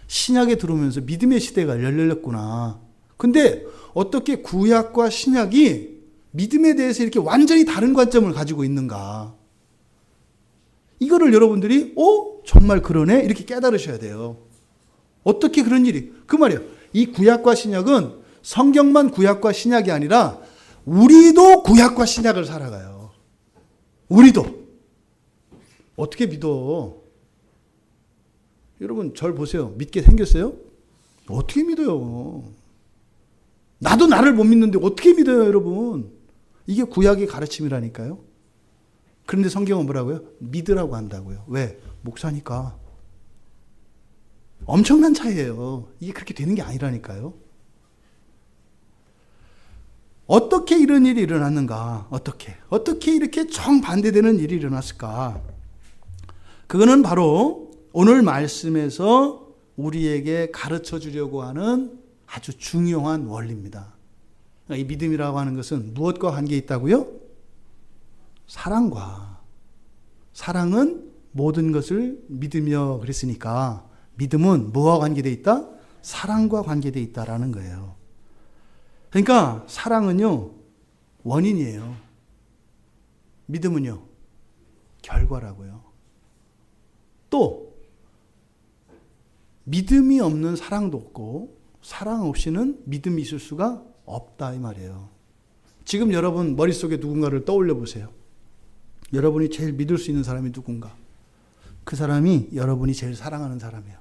신약에 들어오면서 믿음의 시대가 열렸구나. 근데 어떻게 구약과 신약이 믿음에 대해서 이렇게 완전히 다른 관점을 가지고 있는가? 이거를 여러분들이 정말 그러네? 이렇게 깨달으셔야 돼요. 어떻게 그런 일이? 그 말이에요. 이 구약과 신약은 성경만 구약과 신약이 아니라 우리도 구약과 신약을 살아가요. 우리도. 어떻게 믿어? 여러분 절 보세요. 믿게 생겼어요? 어떻게 믿어요? 나도 나를 못 믿는데 어떻게 믿어요, 여러분? 이게 구약의 가르침이라니까요. 그런데 성경은 뭐라고요? 믿으라고 한다고요. 왜? 목사니까. 엄청난 차이예요. 이게 그렇게 되는 게 아니라니까요. 어떻게 이런 일이 일어났는가? 어떻게 이렇게 정반대되는 일이 일어났을까? 그거는 바로 오늘 말씀에서 우리에게 가르쳐 주려고 하는 아주 중요한 원리입니다. 이 믿음이라고 하는 것은 무엇과 관계에 있다고요? 사랑과. 사랑은 모든 것을 믿으며 그랬으니까 믿음은 뭐와 관계되어 있다? 사랑과 관계되어 있다라는 거예요. 그러니까 사랑은요, 원인이에요. 믿음은요, 결과라고요. 또 믿음이 없는 사랑도 없고 사랑 없이는 믿음이 있을 수가 없다 이 말이에요. 지금 여러분 머릿속에 누군가를 떠올려 보세요. 여러분이 제일 믿을 수 있는 사람이 누군가? 그 사람이 여러분이 제일 사랑하는 사람이에요.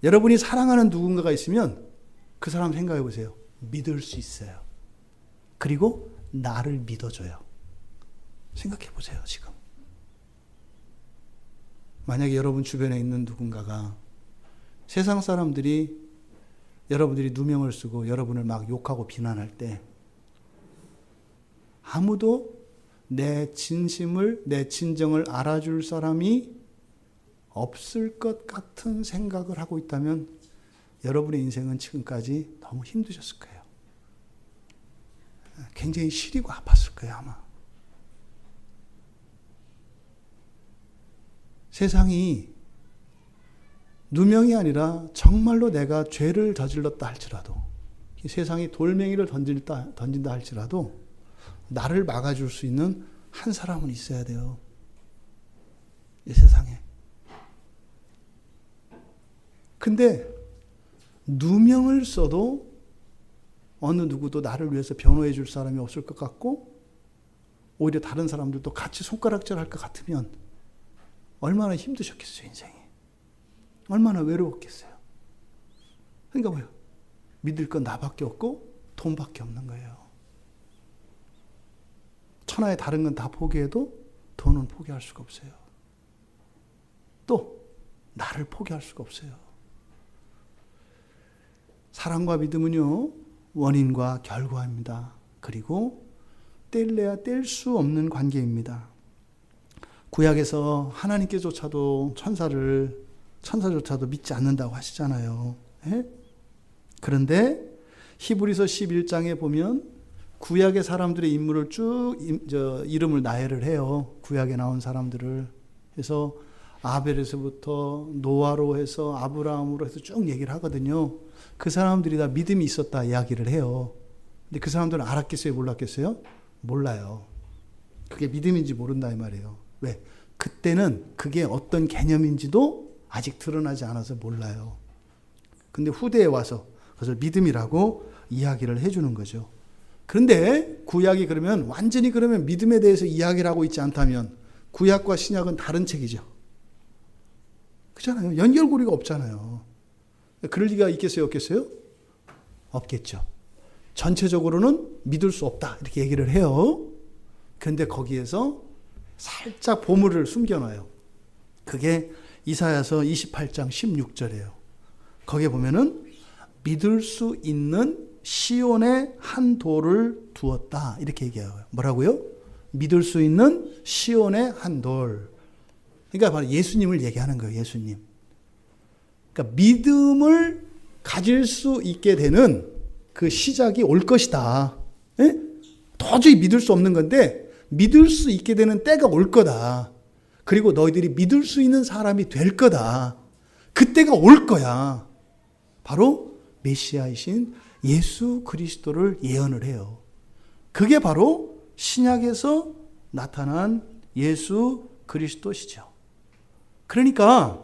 여러분이 사랑하는 누군가가 있으면 그 사람 생각해 보세요. 믿을 수 있어요. 그리고 나를 믿어줘요. 생각해 보세요, 지금. 만약에 여러분 주변에 있는 누군가가 세상 사람들이 여러분들이 누명을 쓰고 여러분을 막 욕하고 비난할 때 아무도 내 진심을, 내 진정을 알아줄 사람이 없을 것 같은 생각을 하고 있다면 여러분의 인생은 지금까지 너무 힘드셨을 거예요. 굉장히 시리고 아팠을 거예요, 아마. 세상이 누명이 아니라 정말로 내가 죄를 저질렀다 할지라도, 세상이 돌멩이를 던진다 할지라도 나를 막아줄 수 있는 한 사람은 있어야 돼요. 이 세상에. 근데 누명을 써도 어느 누구도 나를 위해서 변호해 줄 사람이 없을 것 같고 오히려 다른 사람들도 같이 손가락질 할 것 같으면 얼마나 힘드셨겠어요, 인생이. 얼마나 외로웠겠어요. 그러니까 뭐예요? 믿을 건 나밖에 없고 돈밖에 없는 거예요. 천하의 다른 건 다 포기해도 돈은 포기할 수가 없어요. 또 나를 포기할 수가 없어요. 사랑과 믿음은요, 원인과 결과입니다. 그리고 뗄래야 뗄 수 없는 관계입니다. 구약에서 하나님께조차도 천사조차도 믿지 않는다고 하시잖아요. 예? 그런데 히브리서 11장에 보면 구약의 사람들의 인물을 쭉 이름을 나열을 해요. 구약에 나온 사람들을. 그래서 아벨에서부터 노아로 해서 아브라함으로 해서 쭉 얘기를 하거든요. 그 사람들이 다 믿음이 있었다 이야기를 해요. 근데 그 사람들은 알았겠어요? 몰랐겠어요? 몰라요. 그게 믿음인지 모른다 이 말이에요. 왜? 그때는 그게 어떤 개념인지도 아직 드러나지 않아서 몰라요. 근데 후대에 와서 그것을 믿음이라고 이야기를 해주는 거죠. 그런데 구약이 그러면 완전히 그러면 믿음에 대해서 이야기를 하고 있지 않다면 구약과 신약은 다른 책이죠. 그렇잖아요. 연결고리가 없잖아요. 그럴 리가 있겠어요? 없겠어요? 없겠죠. 전체적으로는 믿을 수 없다 이렇게 얘기를 해요. 그런데 거기에서 살짝 보물을 숨겨놔요. 그게 이사야서 28장 16절이에요. 거기에 보면은 믿을 수 있는 시온의 한 돌을 두었다 이렇게 얘기해요. 뭐라고요? 믿을 수 있는 시온의 한 돌. 그러니까 바로 예수님을 얘기하는 거예요. 예수님. 그러니까 믿음을 가질 수 있게 되는 그 시작이 올 것이다. 에? 도저히 믿을 수 없는 건데 믿을 수 있게 되는 때가 올 거다. 그리고 너희들이 믿을 수 있는 사람이 될 거다. 그때가 올 거야. 바로 메시아이신 예수 그리스도를 예언을 해요. 그게 바로 신약에서 나타난 예수 그리스도시죠. 그러니까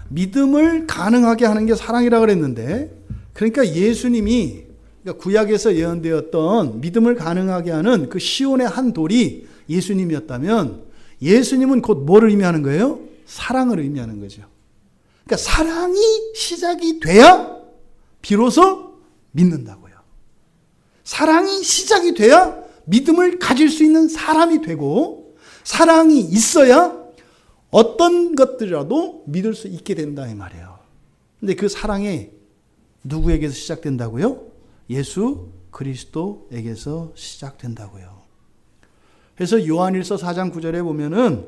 믿음을 가능하게 하는 게 사랑이라 그랬는데, 그러니까 예수님이 그러니까 구약에서 예언되었던 믿음을 가능하게 하는 그 시온의 한 돌이 예수님이었다면 예수님은 곧 뭐를 의미하는 거예요? 사랑을 의미하는 거죠. 그러니까 사랑이 시작이 돼야 비로소 믿는다고요. 사랑이 시작이 돼야 믿음을 가질 수 있는 사람이 되고, 사랑이 있어야 어떤 것들이라도 믿을 수 있게 된다 이 말이에요. 근데 그 사랑이 누구에게서 시작된다고요? 예수 그리스도에게서 시작된다고요. 그래서 요한일서 4장 9절에 보면은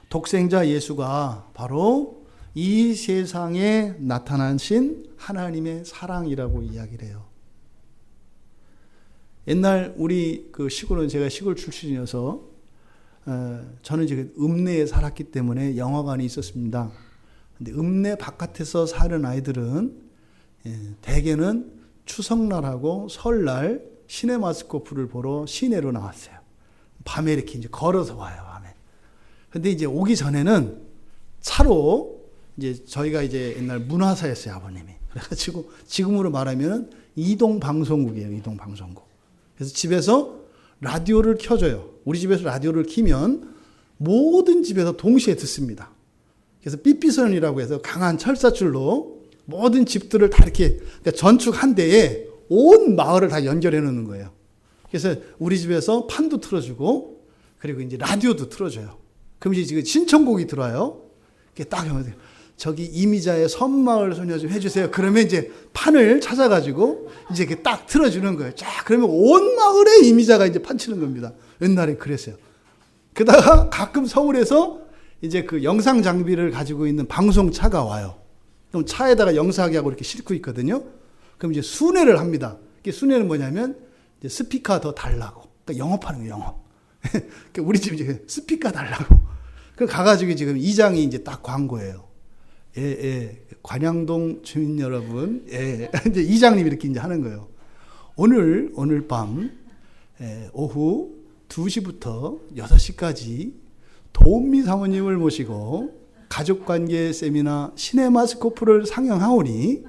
독생자 예수가 바로 이 세상에 나타나신 하나님의 사랑이라고 이야기를 해요. 옛날 우리 그 시골은, 제가 시골 출신이어서 저는 이제 읍내에 살았기 때문에 영화관이 있었습니다. 근데 읍내 바깥에서 사는 아이들은 대개는 추석날하고 설날 시네마스코프를 보러 시내로 나왔어요. 밤에 이렇게 이제 걸어서 와요, 밤에. 근데 이제 오기 전에는 차로, 이제 저희가 이제 옛날 문화사였어요, 아버님이. 그래가지고 지금으로 말하면 이동방송국이에요, 이동방송국. 그래서 집에서 라디오를 켜줘요. 우리 집에서 라디오를 키면 모든 집에서 동시에 듣습니다. 그래서 삐삐선이라고 해서 강한 철사줄로 모든 집들을 다 이렇게, 그러니까 전축 한 대에 온 마을을 다 연결해 놓는 거예요. 그래서 우리 집에서 판도 틀어주고, 그리고 이제 라디오도 틀어줘요. 그럼 이제 지금 신청곡이 들어와요. 딱 저기 이미자의 섬마을 소녀 좀 해주세요. 그러면 이제 판을 찾아가지고 이제 이렇게 딱 틀어주는 거예요. 쫙 그러면 온 마을에 이미자가 이제 판치는 겁니다. 옛날에 그랬어요. 그러다가 가끔 서울에서 이제 그 영상 장비를 가지고 있는 방송차가 와요. 그럼 차에다가 영상하게 하고 이렇게 싣고 있거든요. 그럼 이제 순회를 합니다. 이게 순회는 뭐냐면 이제 스피커 더 달라고. 그러니까 영업하는 거예요, 영업. 그러니까 우리 집 이제 스피커 달라고. 그 가가지고 지금 이장이 이제 딱 광고예요. 예. 관양동 주민 여러분, 예. 이제 이장님이 이렇게 이제 하는 거예요. 오늘 밤, 오후 2시부터 6시까지 도은미 사모님을 모시고 가족관계 세미나 시네마스코프를 상영하오니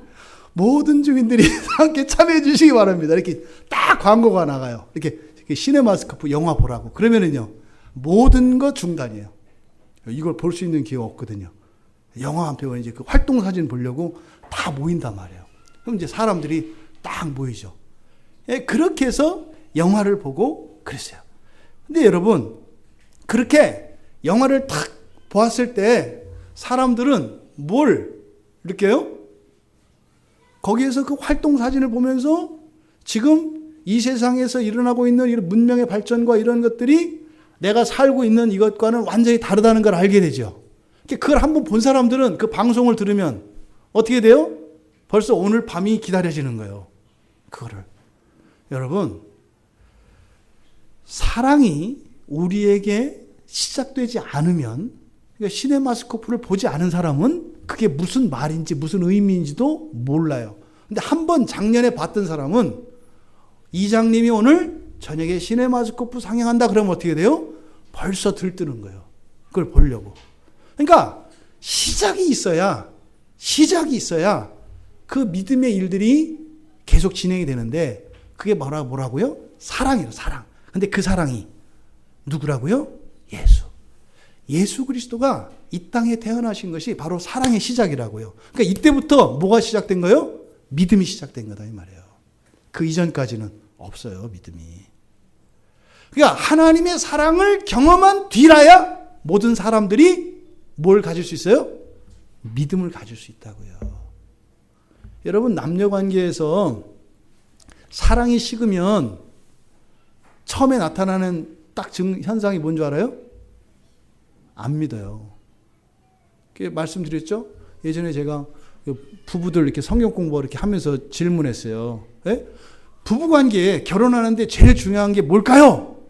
모든 주민들이 함께 참여해 주시기 바랍니다. 이렇게 딱 광고가 나가요. 이렇게 시네마스코프 영화 보라고. 그러면은요, 모든 거 중단이에요. 이걸 볼 수 있는 기회가 없거든요. 영화 한 편은 이제 그 활동 사진 보려고 다 모인단 말이에요. 그럼 이제 사람들이 딱 모이죠. 그렇게 해서 영화를 보고 그랬어요. 근데 여러분, 그렇게 영화를 딱 보았을 때 사람들은 뭘 느껴요? 거기에서 그 활동 사진을 보면서 지금 이 세상에서 일어나고 있는 이런 문명의 발전과 이런 것들이 내가 살고 있는 이것과는 완전히 다르다는 걸 알게 되죠. 그걸 한번 본 사람들은 그 방송을 들으면 어떻게 돼요? 벌써 오늘 밤이 기다려지는 거예요. 그거를. 여러분, 사랑이 우리에게 시작되지 않으면, 그러니까 시네마스코프를 보지 않은 사람은 그게 무슨 말인지 무슨 의미인지도 몰라요. 근데 한번 작년에 봤던 사람은 이장님이 오늘 저녁에 시네마스코프 상영한다 그러면 어떻게 돼요? 벌써 들뜨는 거예요. 그걸 보려고. 그러니까 시작이 있어야 그 믿음의 일들이 계속 진행이 되는데 그게 뭐라고요? 사랑이에요. 사랑. 근데 그 사랑이 누구라고요? 예수. 예수 그리스도가 이 땅에 태어나신 것이 바로 사랑의 시작이라고요. 그러니까 이때부터 뭐가 시작된 거예요? 믿음이 시작된 거다 이 말이에요. 그 이전까지는 없어요, 믿음이. 그러니까 하나님의 사랑을 경험한 뒤라야 모든 사람들이 뭘 가질 수 있어요? 믿음을 가질 수 있다고요. 여러분, 남녀 관계에서 사랑이 식으면 처음에 나타나는 딱 현상이 뭔 줄 알아요? 안 믿어요. 말씀드렸죠? 예전에 제가 부부들 이렇게 성경 공부 이렇게 하면서 질문했어요. 예? 부부관계에 결혼하는데 제일 중요한 게 뭘까요?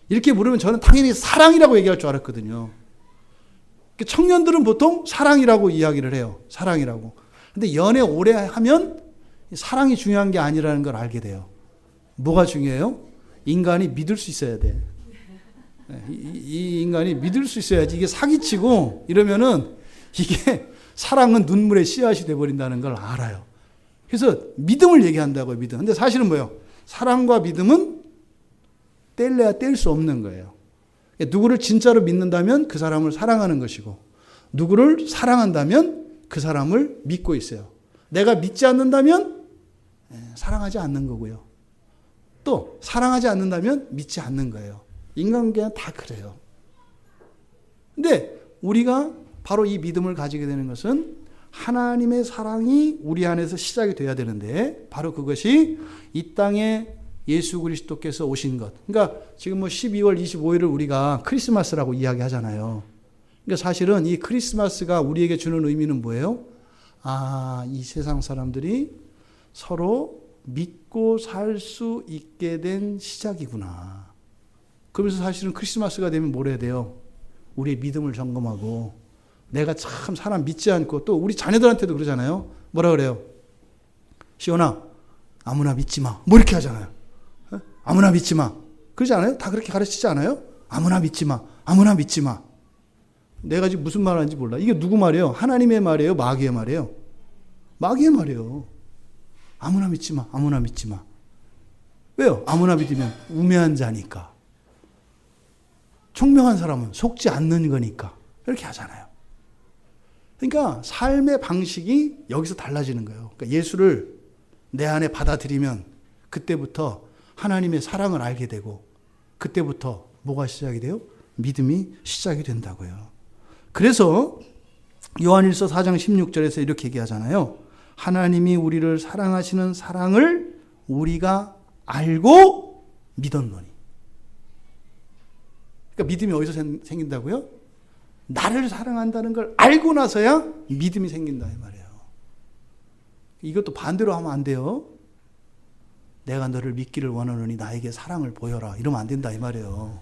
이렇게 물으면 저는 당연히 사랑이라고 얘기할 줄 알았거든요. 청년들은 보통 사랑이라고 이야기를 해요. 사랑이라고. 근데 연애 오래 하면 사랑이 중요한 게 아니라는 걸 알게 돼요. 뭐가 중요해요? 인간이 믿을 수 있어야 돼. 이 인간이 믿을 수 있어야지. 이게 사기치고 이러면은 이게 사랑은 눈물의 씨앗이 돼버린다는 걸 알아요. 그래서 믿음을 얘기한다고요, 믿음. 근데 사실은 뭐예요? 사랑과 믿음은 뗄래야 뗄 수 없는 거예요. 누구를 진짜로 믿는다면 그 사람을 사랑하는 것이고, 누구를 사랑한다면 그 사람을 믿고 있어요. 내가 믿지 않는다면 사랑하지 않는 거고요. 또 사랑하지 않는다면 믿지 않는 거예요. 인간관계는 다 그래요. 근데 우리가 바로 이 믿음을 가지게 되는 것은 하나님의 사랑이 우리 안에서 시작이 돼야 되는데, 바로 그것이 이 땅에 예수 그리스도께서 오신 것. 그러니까 지금 12월 25일을 우리가 크리스마스라고 이야기하잖아요. 그러니까 사실은 이 크리스마스가 우리에게 주는 의미는 뭐예요? 아, 이 세상 사람들이 서로 믿고 살 수 있게 된 시작이구나. 그러면서 사실은 크리스마스가 되면 뭘 해야 돼요? 우리의 믿음을 점검하고, 내가 참 사람 믿지 않고, 또 우리 자녀들한테도 그러잖아요. 뭐라 그래요? 시온아, 아무나 믿지 마. 뭐 이렇게 하잖아요. 아무나 믿지 마. 그러지 않아요? 다 그렇게 가르치지 않아요? 아무나 믿지 마. 아무나 믿지 마. 내가 지금 무슨 말 하는지 몰라. 이게 누구 말이에요? 하나님의 말이에요? 마귀의 말이에요? 마귀의 말이에요. 아무나 믿지 마. 아무나 믿지 마. 왜요? 아무나 믿으면 우매한 자니까. 총명한 사람은 속지 않는 거니까. 이렇게 하잖아요. 그러니까 삶의 방식이 여기서 달라지는 거예요. 그러니까 예수를 내 안에 받아들이면 그때부터 하나님의 사랑을 알게 되고, 그때부터 뭐가 시작이 돼요? 믿음이 시작이 된다고요. 그래서 요한일서 4장 16절에서 이렇게 얘기하잖아요. 하나님이 우리를 사랑하시는 사랑을 우리가 알고 믿었노니. 그러니까 믿음이 어디서 생긴다고요? 나를 사랑한다는 걸 알고 나서야 믿음이 생긴다 이 말이에요. 이것도 반대로 하면 안 돼요. 내가 너를 믿기를 원하노니 나에게 사랑을 보여라. 이러면 안 된다 이 말이에요.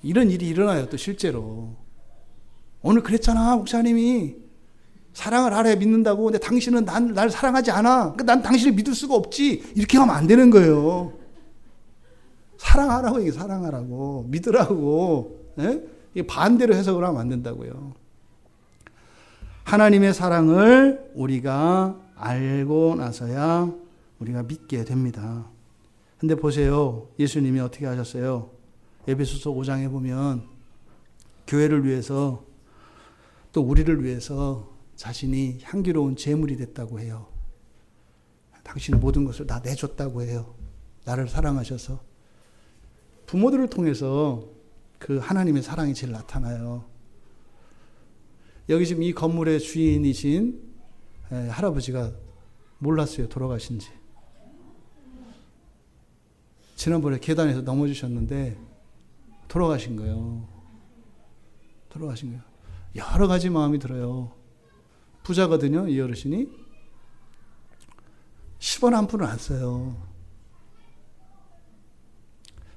이런 일이 일어나요, 또 실제로. 오늘 그랬잖아, 목사님이. 사랑을 알아야 믿는다고. 근데 당신은 날 사랑하지 않아. 그러니까 난 당신을 믿을 수가 없지. 이렇게 하면 안 되는 거예요. 사랑하라고, 이게 사랑하라고. 믿으라고. 예? 이게 반대로 해석을 하면 안 된다고요. 하나님의 사랑을 우리가 알고 나서야 우리가 믿게 됩니다. 근데 보세요. 예수님이 어떻게 하셨어요? 에베소서 5장에 보면 교회를 위해서, 또 우리를 위해서 자신이 향기로운 제물이 됐다고 해요. 당신의 모든 것을 다 내줬다고 해요. 나를 사랑하셔서. 부모들을 통해서 그 하나님의 사랑이 제일 나타나요. 여기 지금 이 건물의 주인이신 할아버지가 몰랐어요, 돌아가신지. 지난번에 계단에서 넘어지셨는데 돌아가신 거예요. 돌아가신 거예요. 여러 가지 마음이 들어요. 부자거든요, 이 어르신이. 10원 한 푼을 안 써요.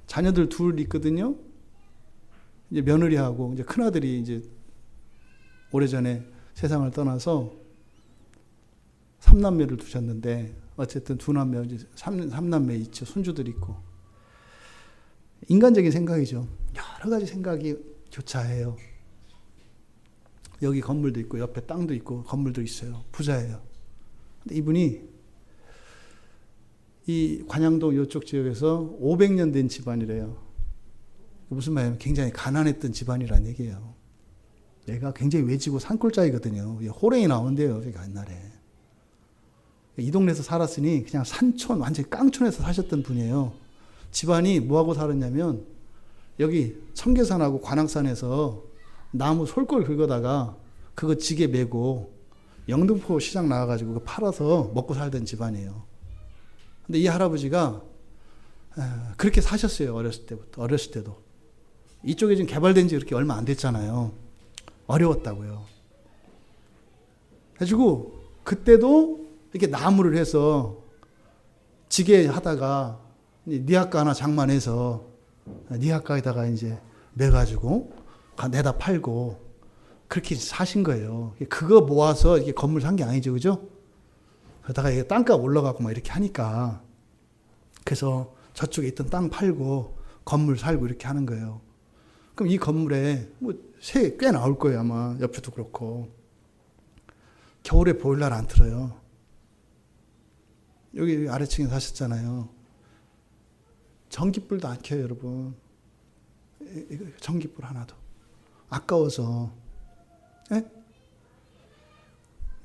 자녀들 둘 있거든요. 이제 며느리하고 이제 큰아들이 이제 오래전에 세상을 떠나서 3남매를 두셨는데, 어쨌든 2남매, 이제 3남매 있죠. 손주들 있고. 인간적인 생각이죠. 여러 가지 생각이 교차해요. 여기 건물도 있고, 옆에 땅도 있고, 건물도 있어요. 부자예요. 근데 이분이 이 관양동 이쪽 지역에서 500년 된 집안이래요. 무슨 말이냐면 굉장히 가난했던 집안이란 얘기예요. 얘가 굉장히 외지고 산골짜기거든요. 호랭이 나온대요. 그러니까 옛날에. 이 동네에서 살았으니 그냥 산촌, 완전히 깡촌에서 사셨던 분이에요. 집안이 뭐하고 살았냐면 여기 청계산하고 관악산에서 나무 솔골 긁어다가 그거 지게 메고 영등포 시장 나와가지고 그거 팔아서 먹고 살던 집안이에요. 근데 이 할아버지가 그렇게 사셨어요. 어렸을 때도. 이쪽에 지금 개발된 지 그렇게 얼마 안 됐잖아요. 어려웠다고요. 해가지고 그때도 이렇게 나무를 해서 지게 하다가 니아까 하나 장만해서 니아까에다가 이제 매가지고 내다 팔고 그렇게 사신 거예요. 그거 모아서 이게 건물 산 게 아니죠, 그죠? 그러다가 이게 땅값 올라가고 막 이렇게 하니까 그래서 저쪽에 있던 땅 팔고 건물 살고 이렇게 하는 거예요. 그럼 이 건물에 뭐 새 꽤 나올 거예요, 아마. 옆에도 그렇고. 겨울에 보일러를 안 틀어요. 여기 아래층에 사셨잖아요. 전기불도 안 켜요, 여러분. 전기불 하나도. 아까워서. 에?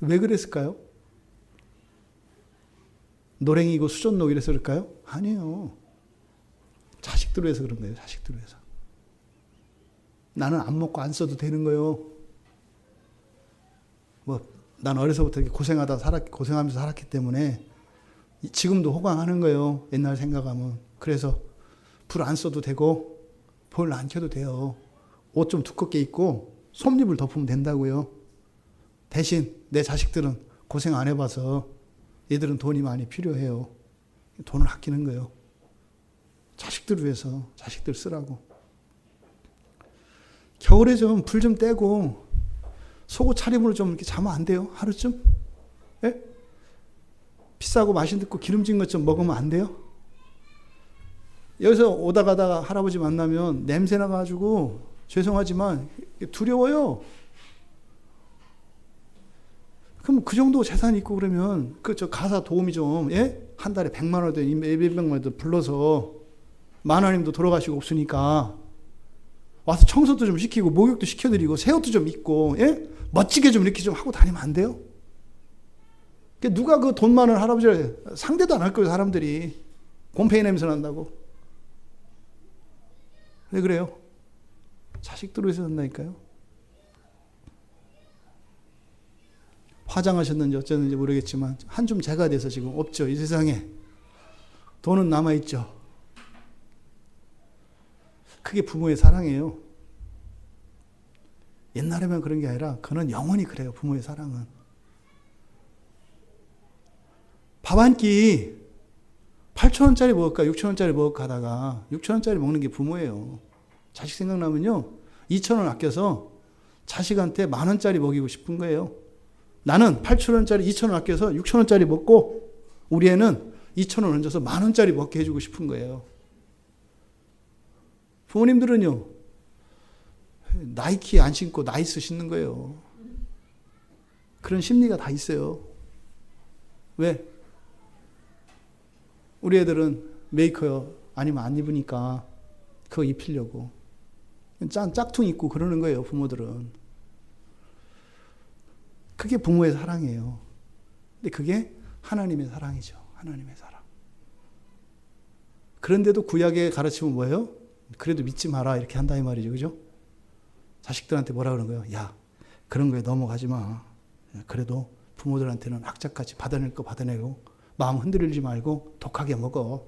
왜 그랬을까요? 노랭이고 수전노 이래서 그럴까요? 아니에요. 자식들 위해서 그런 거예요. 자식들 위해서. 나는 안 먹고 안 써도 되는 거예요. 난 어려서부터 이렇게 고생하면서 살았기 때문에 지금도 호강하는 거예요. 옛날 생각하면. 그래서 불 안 써도 되고 보일러 안 켜도 돼요. 옷 좀 두껍게 입고 솜잎을 덮으면 된다고요. 대신 내 자식들은 고생 안 해봐서 얘들은 돈이 많이 필요해요. 돈을 아끼는 거예요. 자식들 위해서 자식들 쓰라고. 겨울에 좀 불 좀 떼고 속옷 차림으로 좀 이렇게 자면 안 돼요? 하루쯤? 예? 비싸고 맛있고 기름진 것 좀 먹으면 안 돼요? 여기서 오다 가다가 할아버지 만나면 냄새 나가지고 죄송하지만 두려워요. 그럼 그 정도 재산이 있고 그러면 저 가사 도우미 좀, 예? 한 달에 100만 원이든 200만 원이든 불러서 마누님도 돌아가시고 없으니까 와서 청소도 좀 시키고 목욕도 시켜드리고 새 옷도 좀 입고, 예? 멋지게 좀 이렇게 좀 하고 다니면 안 돼요? 누가 그 돈 많은 할아버지를 상대도 안 할 거예요, 사람들이. 곰팡이 냄새 난다고. 왜 그래요? 자식들로 해서 산다니까요. 화장하셨는지 어쩌는지 모르겠지만 한 줌 재가 돼서 지금 없죠. 이 세상에. 돈은 남아있죠. 그게 부모의 사랑이에요. 옛날에만 그런 게 아니라 그는 영원히 그래요. 부모의 사랑은. 밥 한 끼 8,000원짜리 먹을까 6,000원짜리 먹을까 하다가 6,000원짜리 먹는 게 부모예요. 자식 생각나면요 2,000원 아껴서 자식한테 10,000원짜리 먹이고 싶은 거예요. 나는 8,000원짜리 2,000원 아껴서 6,000원짜리 먹고 우리 애는 2,000원 얹어서 10,000원짜리 먹게 해주고 싶은 거예요. 부모님들은요 나이키 안 신고 나이스 신는 거예요. 그런 심리가 다 있어요. 왜? 우리 애들은 메이커 아니면 안 입으니까 그거 입히려고 짝퉁 입고 그러는 거예요. 부모들은. 그게 부모의 사랑이에요. 근데 그게 하나님의 사랑이죠. 하나님의 사랑. 그런데도 구약의 가르침은 뭐예요? 그래도 믿지 마라 이렇게 한다 이 말이죠. 그죠? 자식들한테 뭐라 그러는 거예요? 야, 그런 거에 넘어가지 마. 그래도 부모들한테는 악착같이 받아낼 거 받아내고 마음 흔들리지 말고 독하게 먹어.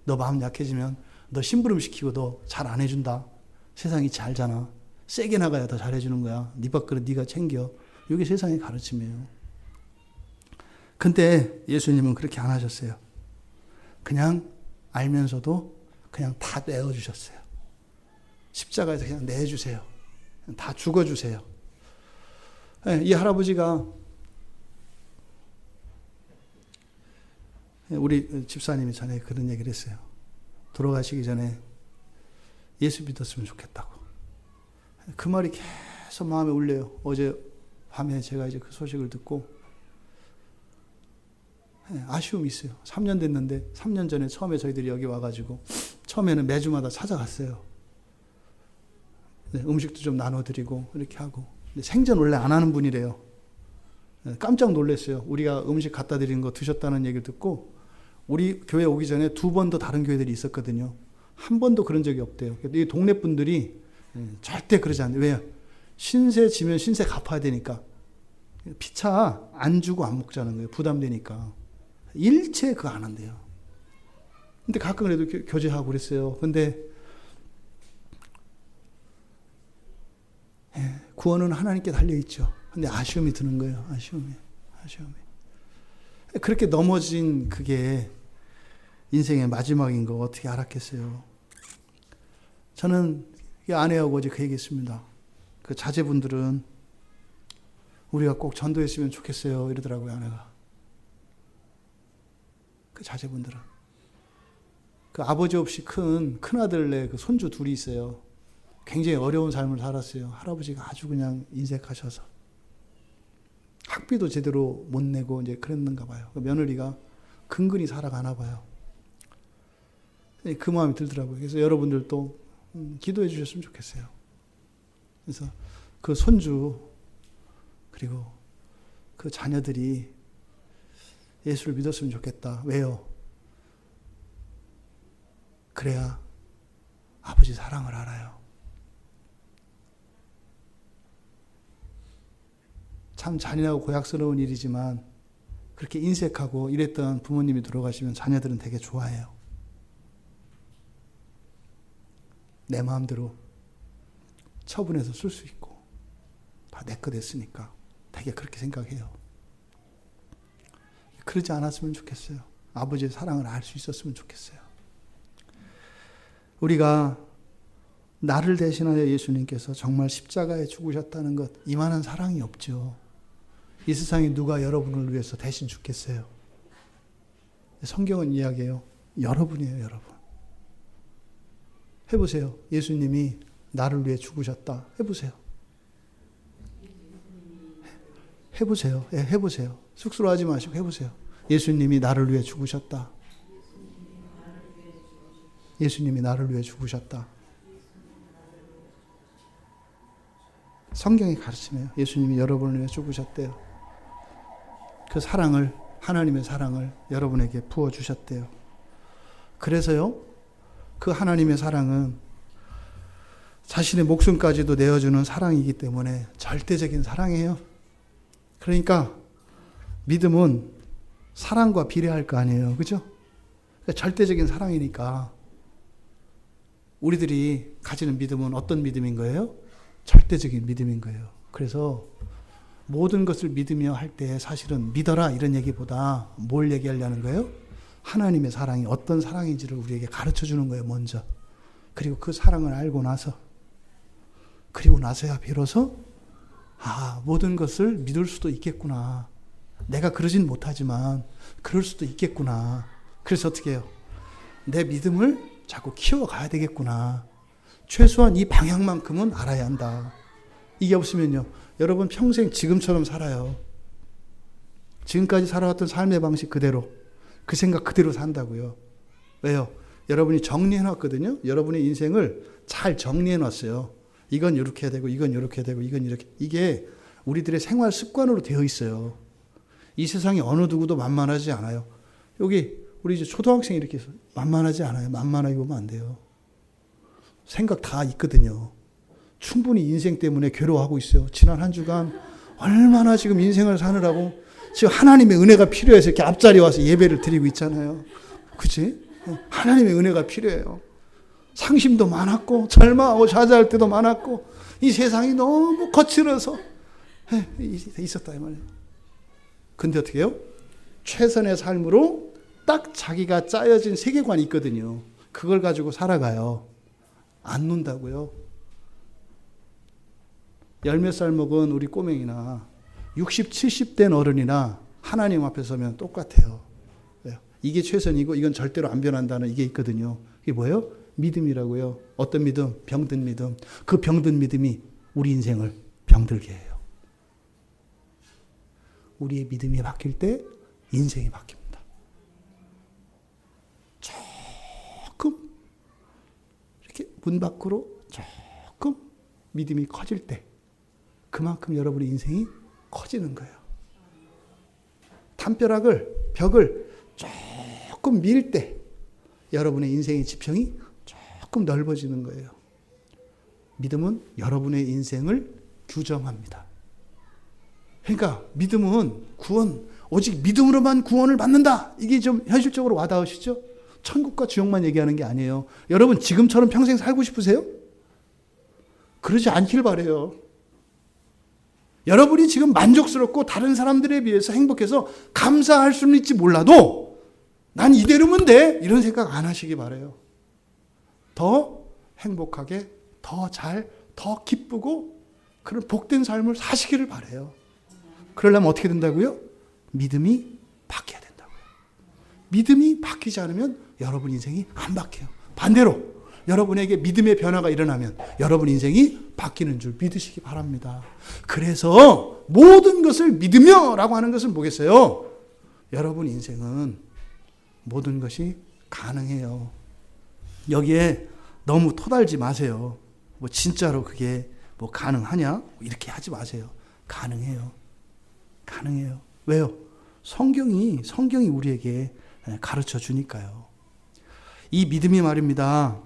너 마음 약해지면 너 심부름 시키고 너 잘 안 해준다. 세상이 잘 알잖아. 세게 나가야 더 잘해주는 거야. 네 밥그릇 네가 챙겨. 이게 세상의 가르침이에요. 근데 예수님은 그렇게 안 하셨어요. 그냥 알면서도 그냥 다 내어주셨어요. 십자가에서 그냥 내주세요. 다 죽어주세요. 이 할아버지가 우리 집사님이 전에 그런 얘기를 했어요. 돌아가시기 전에 예수 믿었으면 좋겠다고. 그 말이 계속 마음에 울려요. 어제 밤에 제가 이제 그 소식을 듣고 아쉬움이 있어요. 3년 됐는데 3년 전에 처음에 저희들이 여기 와가지고 처음에는 매주마다 찾아갔어요. 음식도 좀 나눠드리고 이렇게 하고. 근데 생전 원래 안 하는 분이래요. 깜짝 놀랐어요. 우리가 음식 갖다 드리는 거 드셨다는 얘기를 듣고 우리 교회 오기 전에 2번 더 다른 교회들이 있었거든요. 한 번도 그런 적이 없대요. 이 동네 분들이 절대 그러지 않아요. 왜요? 신세 지면 신세 갚아야 되니까. 피차 안 주고 안 먹자는 거예요. 부담되니까. 일체 그거 안 한대요. 근데 가끔 그래도 교제하고 그랬어요. 근데 구원은 하나님께 달려있죠. 근데 아쉬움이 드는 거예요. 아쉬움이. 그렇게 넘어진 그게 인생의 마지막인 거 어떻게 알았겠어요. 저는 아내하고 어제 그 얘기했습니다. 그 자제분들은 우리가 꼭 전도했으면 좋겠어요 이러더라고요. 아내가. 그 자제분들은 그 아버지 없이 큰 아들네 그 손주 둘이 있어요. 굉장히 어려운 삶을 살았어요. 할아버지가 아주 그냥 인색하셔서 학비도 제대로 못 내고 이제 그랬는가 봐요. 그 며느리가 근근히 살아가나 봐요. 그 마음이 들더라고요. 그래서 여러분들도 기도해 주셨으면 좋겠어요. 그래서 그 손주 그리고 그 자녀들이 예수를 믿었으면 좋겠다. 왜요? 그래야 아버지 사랑을 알아요. 참 잔인하고 고약스러운 일이지만 그렇게 인색하고 이랬던 부모님이 돌아가시면 자녀들은 되게 좋아해요. 내 마음대로 처분해서 쓸 수 있고 다 내 거 됐으니까 되게 그렇게 생각해요. 그러지 않았으면 좋겠어요. 아버지의 사랑을 알 수 있었으면 좋겠어요. 우리가 나를 대신하여 예수님께서 정말 십자가에 죽으셨다는 것, 이만한 사랑이 없죠. 이 세상에 누가 여러분을 위해서 대신 죽겠어요? 성경은 이야기해요. 여러분이에요, 여러분. 해보세요. 예수님이 나를 위해 죽으셨다. 해보세요. 해보세요. 해보세요. 쑥스러워하지 마시고 해보세요. 예수님이 나를 위해 죽으셨다. 예수님이 나를 위해 죽으셨다. 성경이 가르치네요. 예수님이 여러분을 위해 죽으셨대요. 그 사랑을, 하나님의 사랑을 여러분에게 부어주셨대요. 그래서요, 그 하나님의 사랑은 자신의 목숨까지도 내어주는 사랑이기 때문에 절대적인 사랑이에요. 그러니까 믿음은 사랑과 비례할 거 아니에요. 그죠? 그러니까 절대적인 사랑이니까 우리들이 가지는 믿음은 어떤 믿음인 거예요? 절대적인 믿음인 거예요. 그래서 모든 것을 믿으며 할 때 사실은 믿어라 이런 얘기보다 뭘 얘기하려는 거예요? 하나님의 사랑이 어떤 사랑인지를 우리에게 가르쳐 주는 거예요, 먼저. 그리고 그 사랑을 알고 나서, 그리고 나서야 비로소 모든 것을 믿을 수도 있겠구나. 내가 그러진 못하지만 그럴 수도 있겠구나. 그래서 어떻게 해요? 내 믿음을 자꾸 키워가야 되겠구나. 최소한 이 방향만큼은 알아야 한다. 이게 없으면요, 여러분 평생 지금처럼 살아요. 지금까지 살아왔던 삶의 방식 그대로, 그 생각 그대로 산다고요. 왜요? 여러분이 정리해놨거든요. 여러분의 인생을 잘 정리해놨어요. 이건 이렇게 해야 되고, 이건 이렇게 해야 되고, 이건 이렇게. 이게 우리들의 생활 습관으로 되어 있어요. 이 세상에 어느 누구도 만만하지 않아요. 여기 우리 이제 초등학생이 이렇게 해서 만만하지 않아요. 만만하게 보면 안 돼요. 생각 다 있거든요. 충분히 인생 때문에 괴로워하고 있어요. 지난 한 주간 얼마나 지금 인생을 사느라고 지금 하나님의 은혜가 필요해서 이렇게 앞자리에 와서 예배를 드리고 있잖아요. 그치? 하나님의 은혜가 필요해요. 상심도 많았고 절망하고 좌절할 때도 많았고 이 세상이 너무 거칠어서 있었다 이 말이에요. 근데 어떻게 해요? 최선의 삶으로 딱 자기가 짜여진 세계관이 있거든요. 그걸 가지고 살아가요. 안 논다고요. 10몇 살 먹은 우리 꼬맹이나 60, 70된 어른이나 하나님 앞에 서면 똑같아요. 이게 최선이고 이건 절대로 안 변한다는 이게 있거든요. 이게 뭐예요? 믿음이라고요. 어떤 믿음? 병든 믿음. 그 병든 믿음이 우리 인생을 병들게 해요. 우리의 믿음이 바뀔 때 인생이 바뀝니다. 문 밖으로 조금 믿음이 커질 때 그만큼 여러분의 인생이 커지는 거예요. 벽을 조금 밀 때 여러분의 인생의 지평이 조금 넓어지는 거예요. 믿음은 여러분의 인생을 규정합니다. 그러니까 믿음은 오직 믿음으로만 구원을 받는다. 이게 좀 현실적으로 와닿으시죠? 천국과 지옥만 얘기하는 게 아니에요. 여러분 지금처럼 평생 살고 싶으세요? 그러지 않길 바라요. 여러분이 지금 만족스럽고 다른 사람들에 비해서 행복해서 감사할 수는 있지 몰라도 난 이대로면 돼. 이런 생각 안 하시기 바라요. 더 행복하게, 더 잘, 더 기쁘고 그런 복된 삶을 사시기를 바라요. 그러려면 어떻게 된다고요? 믿음이 바뀌어야 된다고요. 믿음이 바뀌지 않으면 여러분 인생이 안 바뀌어요. 반대로 여러분에게 믿음의 변화가 일어나면 여러분 인생이 바뀌는 줄 믿으시기 바랍니다. 그래서 모든 것을 믿으며 라고 하는 것은 뭐겠어요? 여러분 인생은 모든 것이 가능해요. 여기에 너무 토달지 마세요. 뭐 진짜로 그게 뭐 가능하냐? 이렇게 하지 마세요. 가능해요. 가능해요. 왜요? 성경이 우리에게 가르쳐 주니까요. 이 믿음이 말입니다.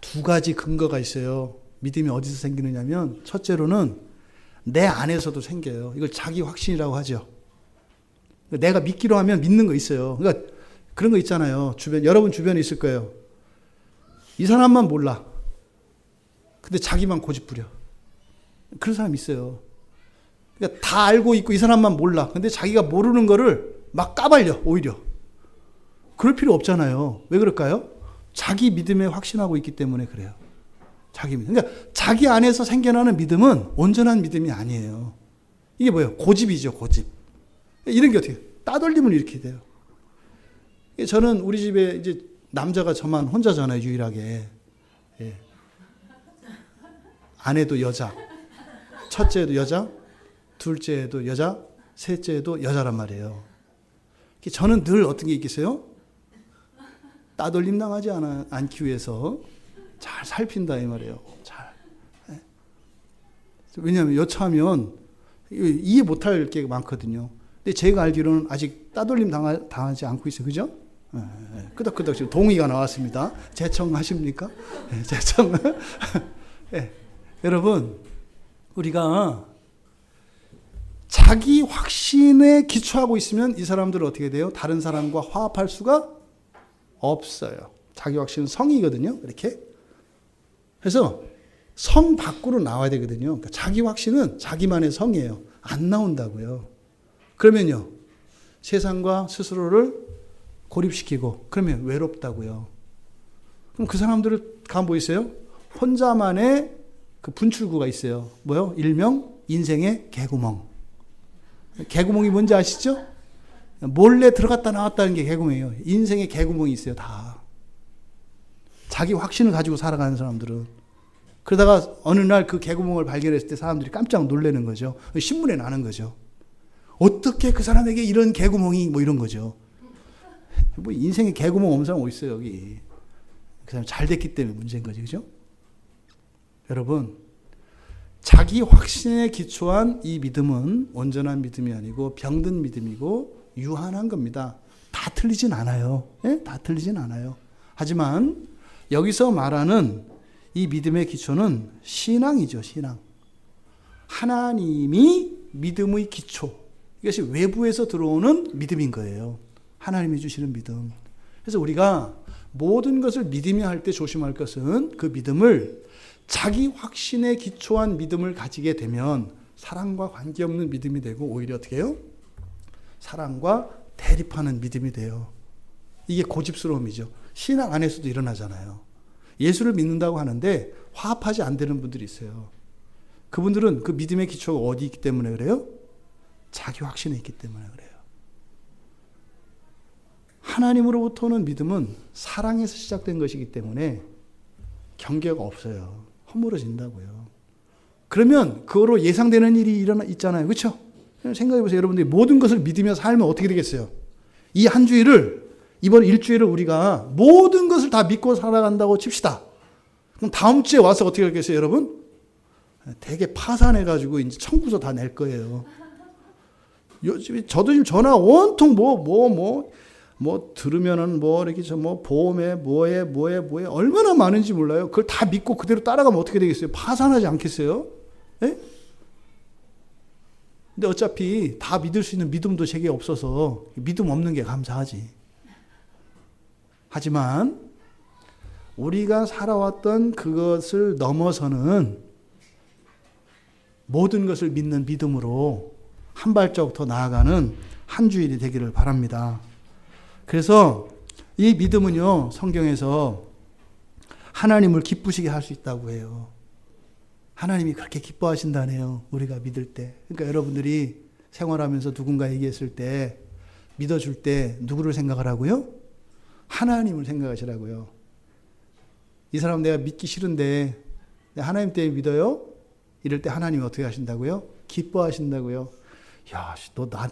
두 가지 근거가 있어요. 믿음이 어디서 생기느냐면 첫째로는 내 안에서도 생겨요. 이걸 자기 확신이라고 하죠. 내가 믿기로 하면 믿는 거 있어요. 그러니까 그런 거 있잖아요. 여러분 주변에 있을 거예요. 이 사람만 몰라. 근데 자기만 고집부려. 그런 사람 있어요. 그러니까 다 알고 있고 이 사람만 몰라. 근데 자기가 모르는 거를 막 까발려, 오히려. 그럴 필요 없잖아요. 왜 그럴까요? 자기 믿음에 확신하고 있기 때문에 그래요. 자기 믿음. 그러니까 자기 안에서 생겨나는 믿음은 온전한 믿음이 아니에요. 이게 뭐예요? 고집이죠, 고집. 이런 게 어떻게 해요? 따돌림을 이렇게 돼요. 저는 우리 집에 이제 남자가 저만 혼자잖아요, 유일하게. 예. 아내도 여자, 첫째도 여자, 둘째도 여자, 셋째도 여자란 말이에요. 저는 늘 어떤 게 있겠어요? 따돌림 당하지 않기 위해서 잘 살핀다 이 말이에요. 잘. 왜냐하면 여차하면 이해 못할 게 많거든요. 근데 제가 알기로는 아직 따돌림 당하지 않고 있어요. 그죠? 끄덕끄덕 지금 동의가 나왔습니다. 제청하십니까? 제청. 여러분, 우리가 자기 확신에 기초하고 있으면 이 사람들은 어떻게 돼요? 다른 사람과 화합할 수가 없어요. 자기 확신은 성이거든요. 이렇게. 그래서 성 밖으로 나와야 되거든요. 그러니까 자기 확신은 자기만의 성이에요. 안 나온다고요. 그러면요. 세상과 스스로를 고립시키고 그러면 외롭다고요. 그럼 그 사람들을 가만 보이세요? 혼자만의 그 분출구가 있어요. 뭐요? 일명 인생의 개구멍. 개구멍이 뭔지 아시죠? 몰래 들어갔다 나왔다는 게 개구멍이에요. 인생의 개구멍이 있어요. 다. 자기 확신을 가지고 살아가는 사람들은. 그러다가 어느 날 그 개구멍을 발견했을 때 사람들이 깜짝 놀라는 거죠. 신문에 나는 거죠. 어떻게 그 사람에게 이런 개구멍이 뭐 이런 거죠. 뭐 인생에 개구멍 없는 사람 어디 있어요, 여기. 그 사람 잘 됐기 때문에 문제인 거지, 그죠? 여러분, 자기 확신에 기초한 이 믿음은 온전한 믿음이 아니고 병든 믿음이고 유한한 겁니다. 다 틀리진 않아요. 네? 다 틀리진 않아요. 하지만 여기서 말하는 이 믿음의 기초는 신앙이죠, 신앙. 하나님이 믿음의 기초. 이것이 외부에서 들어오는 믿음인 거예요. 하나님이 주시는 믿음. 그래서 우리가 모든 것을 믿으며 할 때 조심할 것은 그 믿음을 자기 확신에 기초한 믿음을 가지게 되면 사랑과 관계없는 믿음이 되고 오히려 어떻게 해요? 사랑과 대립하는 믿음이 돼요. 이게 고집스러움이죠. 신앙 안에서도 일어나잖아요. 예수를 믿는다고 하는데 화합하지 안 되는 분들이 있어요. 그분들은 그 믿음의 기초가 어디 있기 때문에 그래요? 자기 확신에 있기 때문에 그래요. 하나님으로부터 오는 믿음은 사랑에서 시작된 것이기 때문에 경계가 없어요. 허물어진다고요. 그러면 그거로 예상되는 일이 있잖아요. 그렇죠? 생각해보세요. 여러분들이 모든 것을 믿으며 살면 어떻게 되겠어요? 이 한 주일을, 이번 일주일을 우리가 모든 것을 다 믿고 살아간다고 칩시다. 그럼 다음 주에 와서 어떻게 하겠어요, 여러분? 되게 파산해가지고 이제 청구서 다 낼 거예요. 요즘 저도 지금 전화 온통 들으면은 이렇게 보험에 뭐에 얼마나 많은지 몰라요. 그걸 다 믿고 그대로 따라가면 어떻게 되겠어요? 파산하지 않겠어요? 예? 근데 어차피 다 믿을 수 있는 믿음도 제게 없어서 믿음 없는 게 감사하지. 하지만 우리가 살아왔던 그것을 넘어서는 모든 것을 믿는 믿음으로 한 발자국 더 나아가는 한 주일이 되기를 바랍니다. 그래서 이 믿음은요, 성경에서 하나님을 기쁘시게 할 수 있다고 해요. 하나님이 그렇게 기뻐하신다네요, 우리가 믿을 때. 그러니까 여러분들이 생활하면서 누군가 얘기했을 때, 믿어줄 때 누구를 생각하라고요? 하나님을 생각하시라고요. 이 사람 내가 믿기 싫은데 하나님 때문에 믿어요? 이럴 때 하나님이 어떻게 하신다고요? 기뻐하신다고요. 야,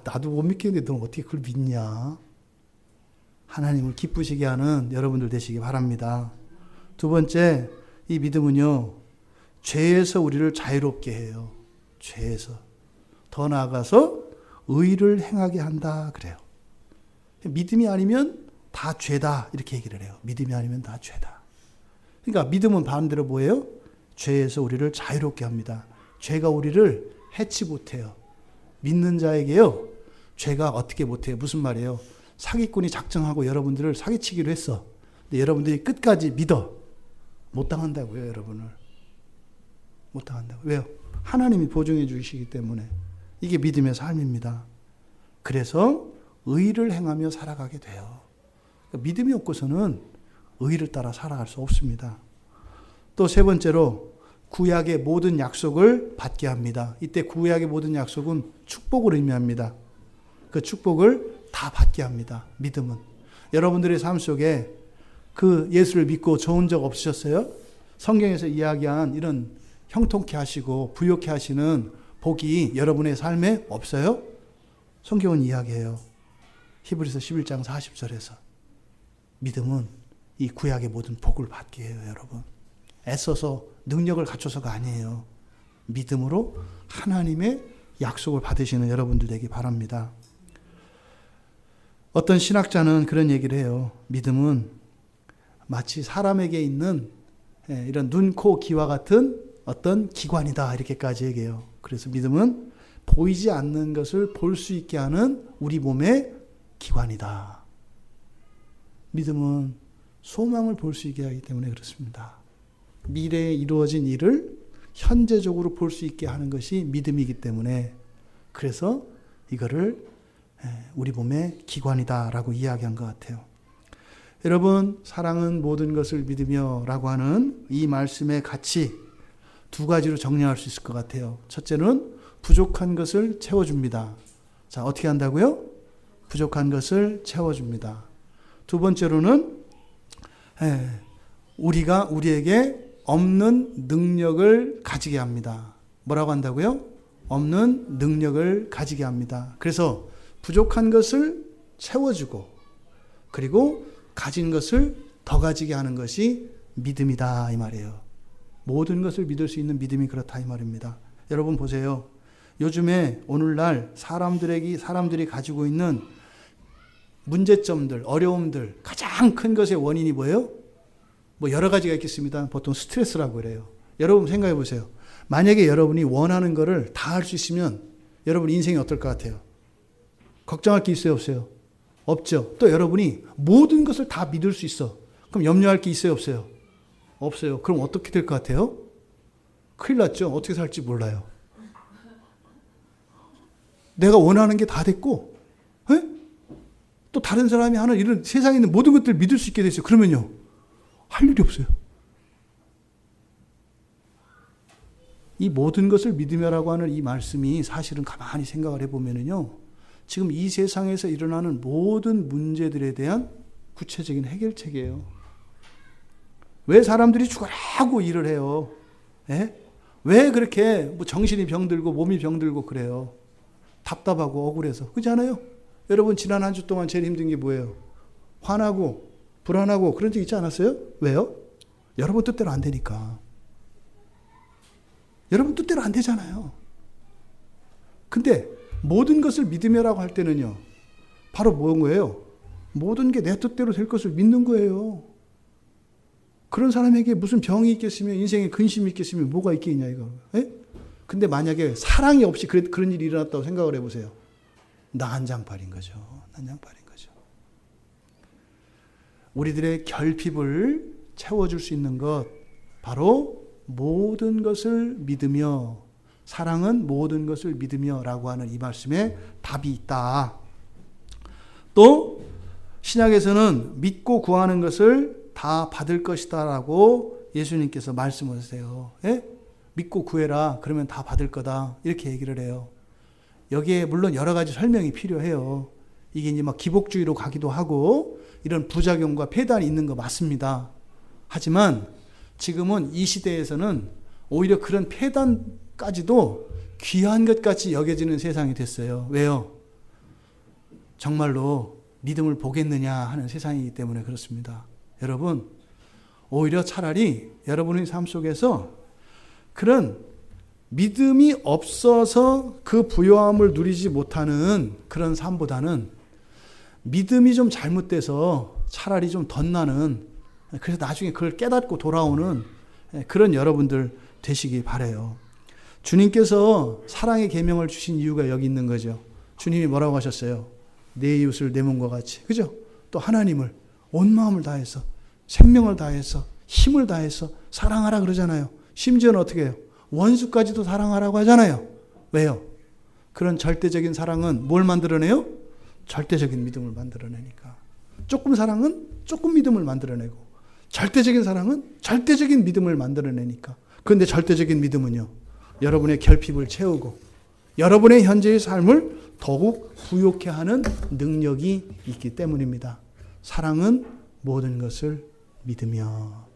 나도 못 믿겠는데 너 어떻게 그걸 믿냐? 하나님을 기쁘시게 하는 여러분들 되시기 바랍니다. 두 번째, 이 믿음은요, 죄에서 우리를 자유롭게 해요. 죄에서. 더 나아가서 의를 행하게 한다 그래요. 믿음이 아니면 다 죄다 이렇게 얘기를 해요. 믿음이 아니면 다 죄다. 그러니까 믿음은 반대로 뭐예요? 죄에서 우리를 자유롭게 합니다. 죄가 우리를 해치 못해요. 믿는 자에게요, 죄가 어떻게 못해요? 무슨 말이에요? 사기꾼이 작정하고 여러분들을 사기치기로 했어. 근데 여러분들이 끝까지 믿어. 못 당한다고요, 여러분을. 못 당한다고. 왜요? 하나님이 보증해 주시기 때문에. 이게 믿음의 삶입니다. 그래서 의를 행하며 살아가게 돼요. 그러니까 믿음이 없고서는 의를 따라 살아갈 수 없습니다. 또 세 번째로 구약의 모든 약속을 받게 합니다. 이때 구약의 모든 약속은 축복을 의미합니다. 그 축복을 다 받게 합니다. 믿음은. 여러분들의 삶 속에 그 예수를 믿고 좋은 적 없으셨어요? 성경에서 이야기한 이런 형통케 하시고 부욕케 하시는 복이 여러분의 삶에 없어요? 성경은 이야기해요. 히브리서 11장 40절에서. 믿음은 이 구약의 모든 복을 받게 해요, 여러분. 애써서 능력을 갖춰서가 아니에요. 믿음으로 하나님의 약속을 받으시는 여러분들 되기 바랍니다. 어떤 신학자는 그런 얘기를 해요. 믿음은 마치 사람에게 있는 이런 눈, 코, 귀와 같은 어떤 기관이다 이렇게까지 얘기해요. 그래서 믿음은 보이지 않는 것을 볼 수 있게 하는 우리 몸의 기관이다. 믿음은 소망을 볼 수 있게 하기 때문에 그렇습니다. 미래에 이루어진 일을 현재적으로 볼 수 있게 하는 것이 믿음이기 때문에, 그래서 이거를 우리 몸의 기관이다라고 이야기한 것 같아요. 여러분, 사랑은 모든 것을 믿으며 라고 하는 이 말씀의 가치 두 가지로 정리할 수 있을 것 같아요. 첫째는 부족한 것을 채워줍니다. 자, 어떻게 한다고요? 부족한 것을 채워줍니다. 두 번째로는 우리에게 없는 능력을 가지게 합니다. 뭐라고 한다고요? 없는 능력을 가지게 합니다. 그래서 부족한 것을 채워주고, 그리고 가진 것을 더 가지게 하는 것이 믿음이다 이 말이에요. 모든 것을 믿을 수 있는 믿음이 그렇다 이 말입니다. 여러분 보세요. 요즘에 오늘날 사람들이 가지고 있는 문제점들, 어려움들, 가장 큰 것의 원인이 뭐예요? 여러 가지가 있겠습니다. 보통 스트레스라고 그래요. 여러분 생각해 보세요. 만약에 여러분이 원하는 거를 다 할 수 있으면 여러분 인생이 어떨 것 같아요? 걱정할 게 있어요, 없어요? 없죠. 또 여러분이 모든 것을 다 믿을 수 있어. 그럼 염려할 게 있어요, 없어요? 없어요. 그럼 어떻게 될 것 같아요? 큰일 났죠. 어떻게 살지 몰라요. 내가 원하는 게 다 됐고, 또 다른 사람이 하는 이런 세상에 있는 모든 것들을 믿을 수 있게 됐어요. 그러면요, 할 일이 없어요. 이 모든 것을 믿으며라고 하는 이 말씀이 사실은 가만히 생각을 해보면요, 지금 이 세상에서 일어나는 모든 문제들에 대한 구체적인 해결책이에요. 왜 사람들이 죽어라고 일을 해요? 왜 그렇게 정신이 병들고 몸이 병들고 그래요? 답답하고 억울해서. 그렇지 않아요? 여러분 지난 한 주 동안 제일 힘든 게 뭐예요? 화나고 불안하고 그런 적 있지 않았어요? 왜요? 여러분 뜻대로 안 되니까. 여러분 뜻대로 안 되잖아요. 근데 모든 것을 믿으며라고 할 때는요, 바로 뭔 거예요? 모든 게 내 뜻대로 될 것을 믿는 거예요. 그런 사람에게 무슨 병이 있겠으며 인생에 근심이 있겠으며 뭐가 있겠냐 이거. 에? 근데 만약에 사랑이 없이 그런 일이 일어났다고 생각을 해보세요. 난장판인 거죠. 난장판인 거죠. 우리들의 결핍을 채워줄 수 있는 것, 바로 모든 것을 믿으며, 사랑은 모든 것을 믿으며 라고 하는 이 말씀에 답이 있다. 또 신약에서는 믿고 구하는 것을 다 받을 것이다 라고 예수님께서 말씀하세요. 예? 믿고 구해라. 그러면 다 받을 거다. 이렇게 얘기를 해요. 여기에 물론 여러 가지 설명이 필요해요. 이게 이제 막 기복주의로 가기도 하고 이런 부작용과 폐단이 있는 거 맞습니다. 하지만 지금은 이 시대에서는 오히려 그런 폐단까지도 귀한 것 같이 여겨지는 세상이 됐어요. 왜요? 정말로 믿음을 보겠느냐 하는 세상이기 때문에 그렇습니다. 여러분, 오히려 차라리 여러분의 삶 속에서 그런 믿음이 없어서 그 부요함을 누리지 못하는 그런 삶보다는 믿음이 좀 잘못돼서 차라리 좀 덧나는, 그래서 나중에 그걸 깨닫고 돌아오는 그런 여러분들 되시기 바라요. 주님께서 사랑의 계명을 주신 이유가 여기 있는 거죠. 주님이 뭐라고 하셨어요? 내 이웃을 내 몸과 같이. 그죠? 또 하나님을 온 마음을 다해서, 생명을 다해서, 힘을 다해서 사랑하라 그러잖아요. 심지어는 어떻게 해요? 원수까지도 사랑하라고 하잖아요. 왜요? 그런 절대적인 사랑은 뭘 만들어내요? 절대적인 믿음을 만들어내니까. 조금 사랑은 조금 믿음을 만들어내고, 절대적인 사랑은 절대적인 믿음을 만들어내니까. 그런데 절대적인 믿음은요, 여러분의 결핍을 채우고 여러분의 현재의 삶을 더욱 부욕해 하는 능력이 있기 때문입니다. 사랑은 모든 것을 믿으며.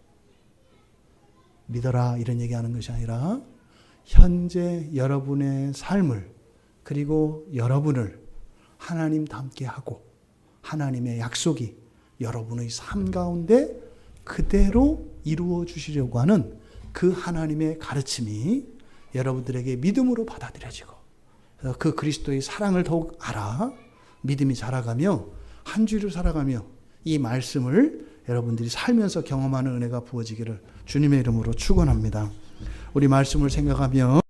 믿어라 이런 얘기하는 것이 아니라 현재 여러분의 삶을, 그리고 여러분을 하나님 닮게 하고 하나님의 약속이 여러분의 삶 가운데 그대로 이루어 주시려고 하는 그 하나님의 가르침이 여러분들에게 믿음으로 받아들여지고, 그 그리스도의 사랑을 더욱 알아 믿음이 자라가며 한 주를 살아가며 이 말씀을 여러분들이 살면서 경험하는 은혜가 부어지기를 주님의 이름으로 축원합니다. 우리 말씀을 생각하며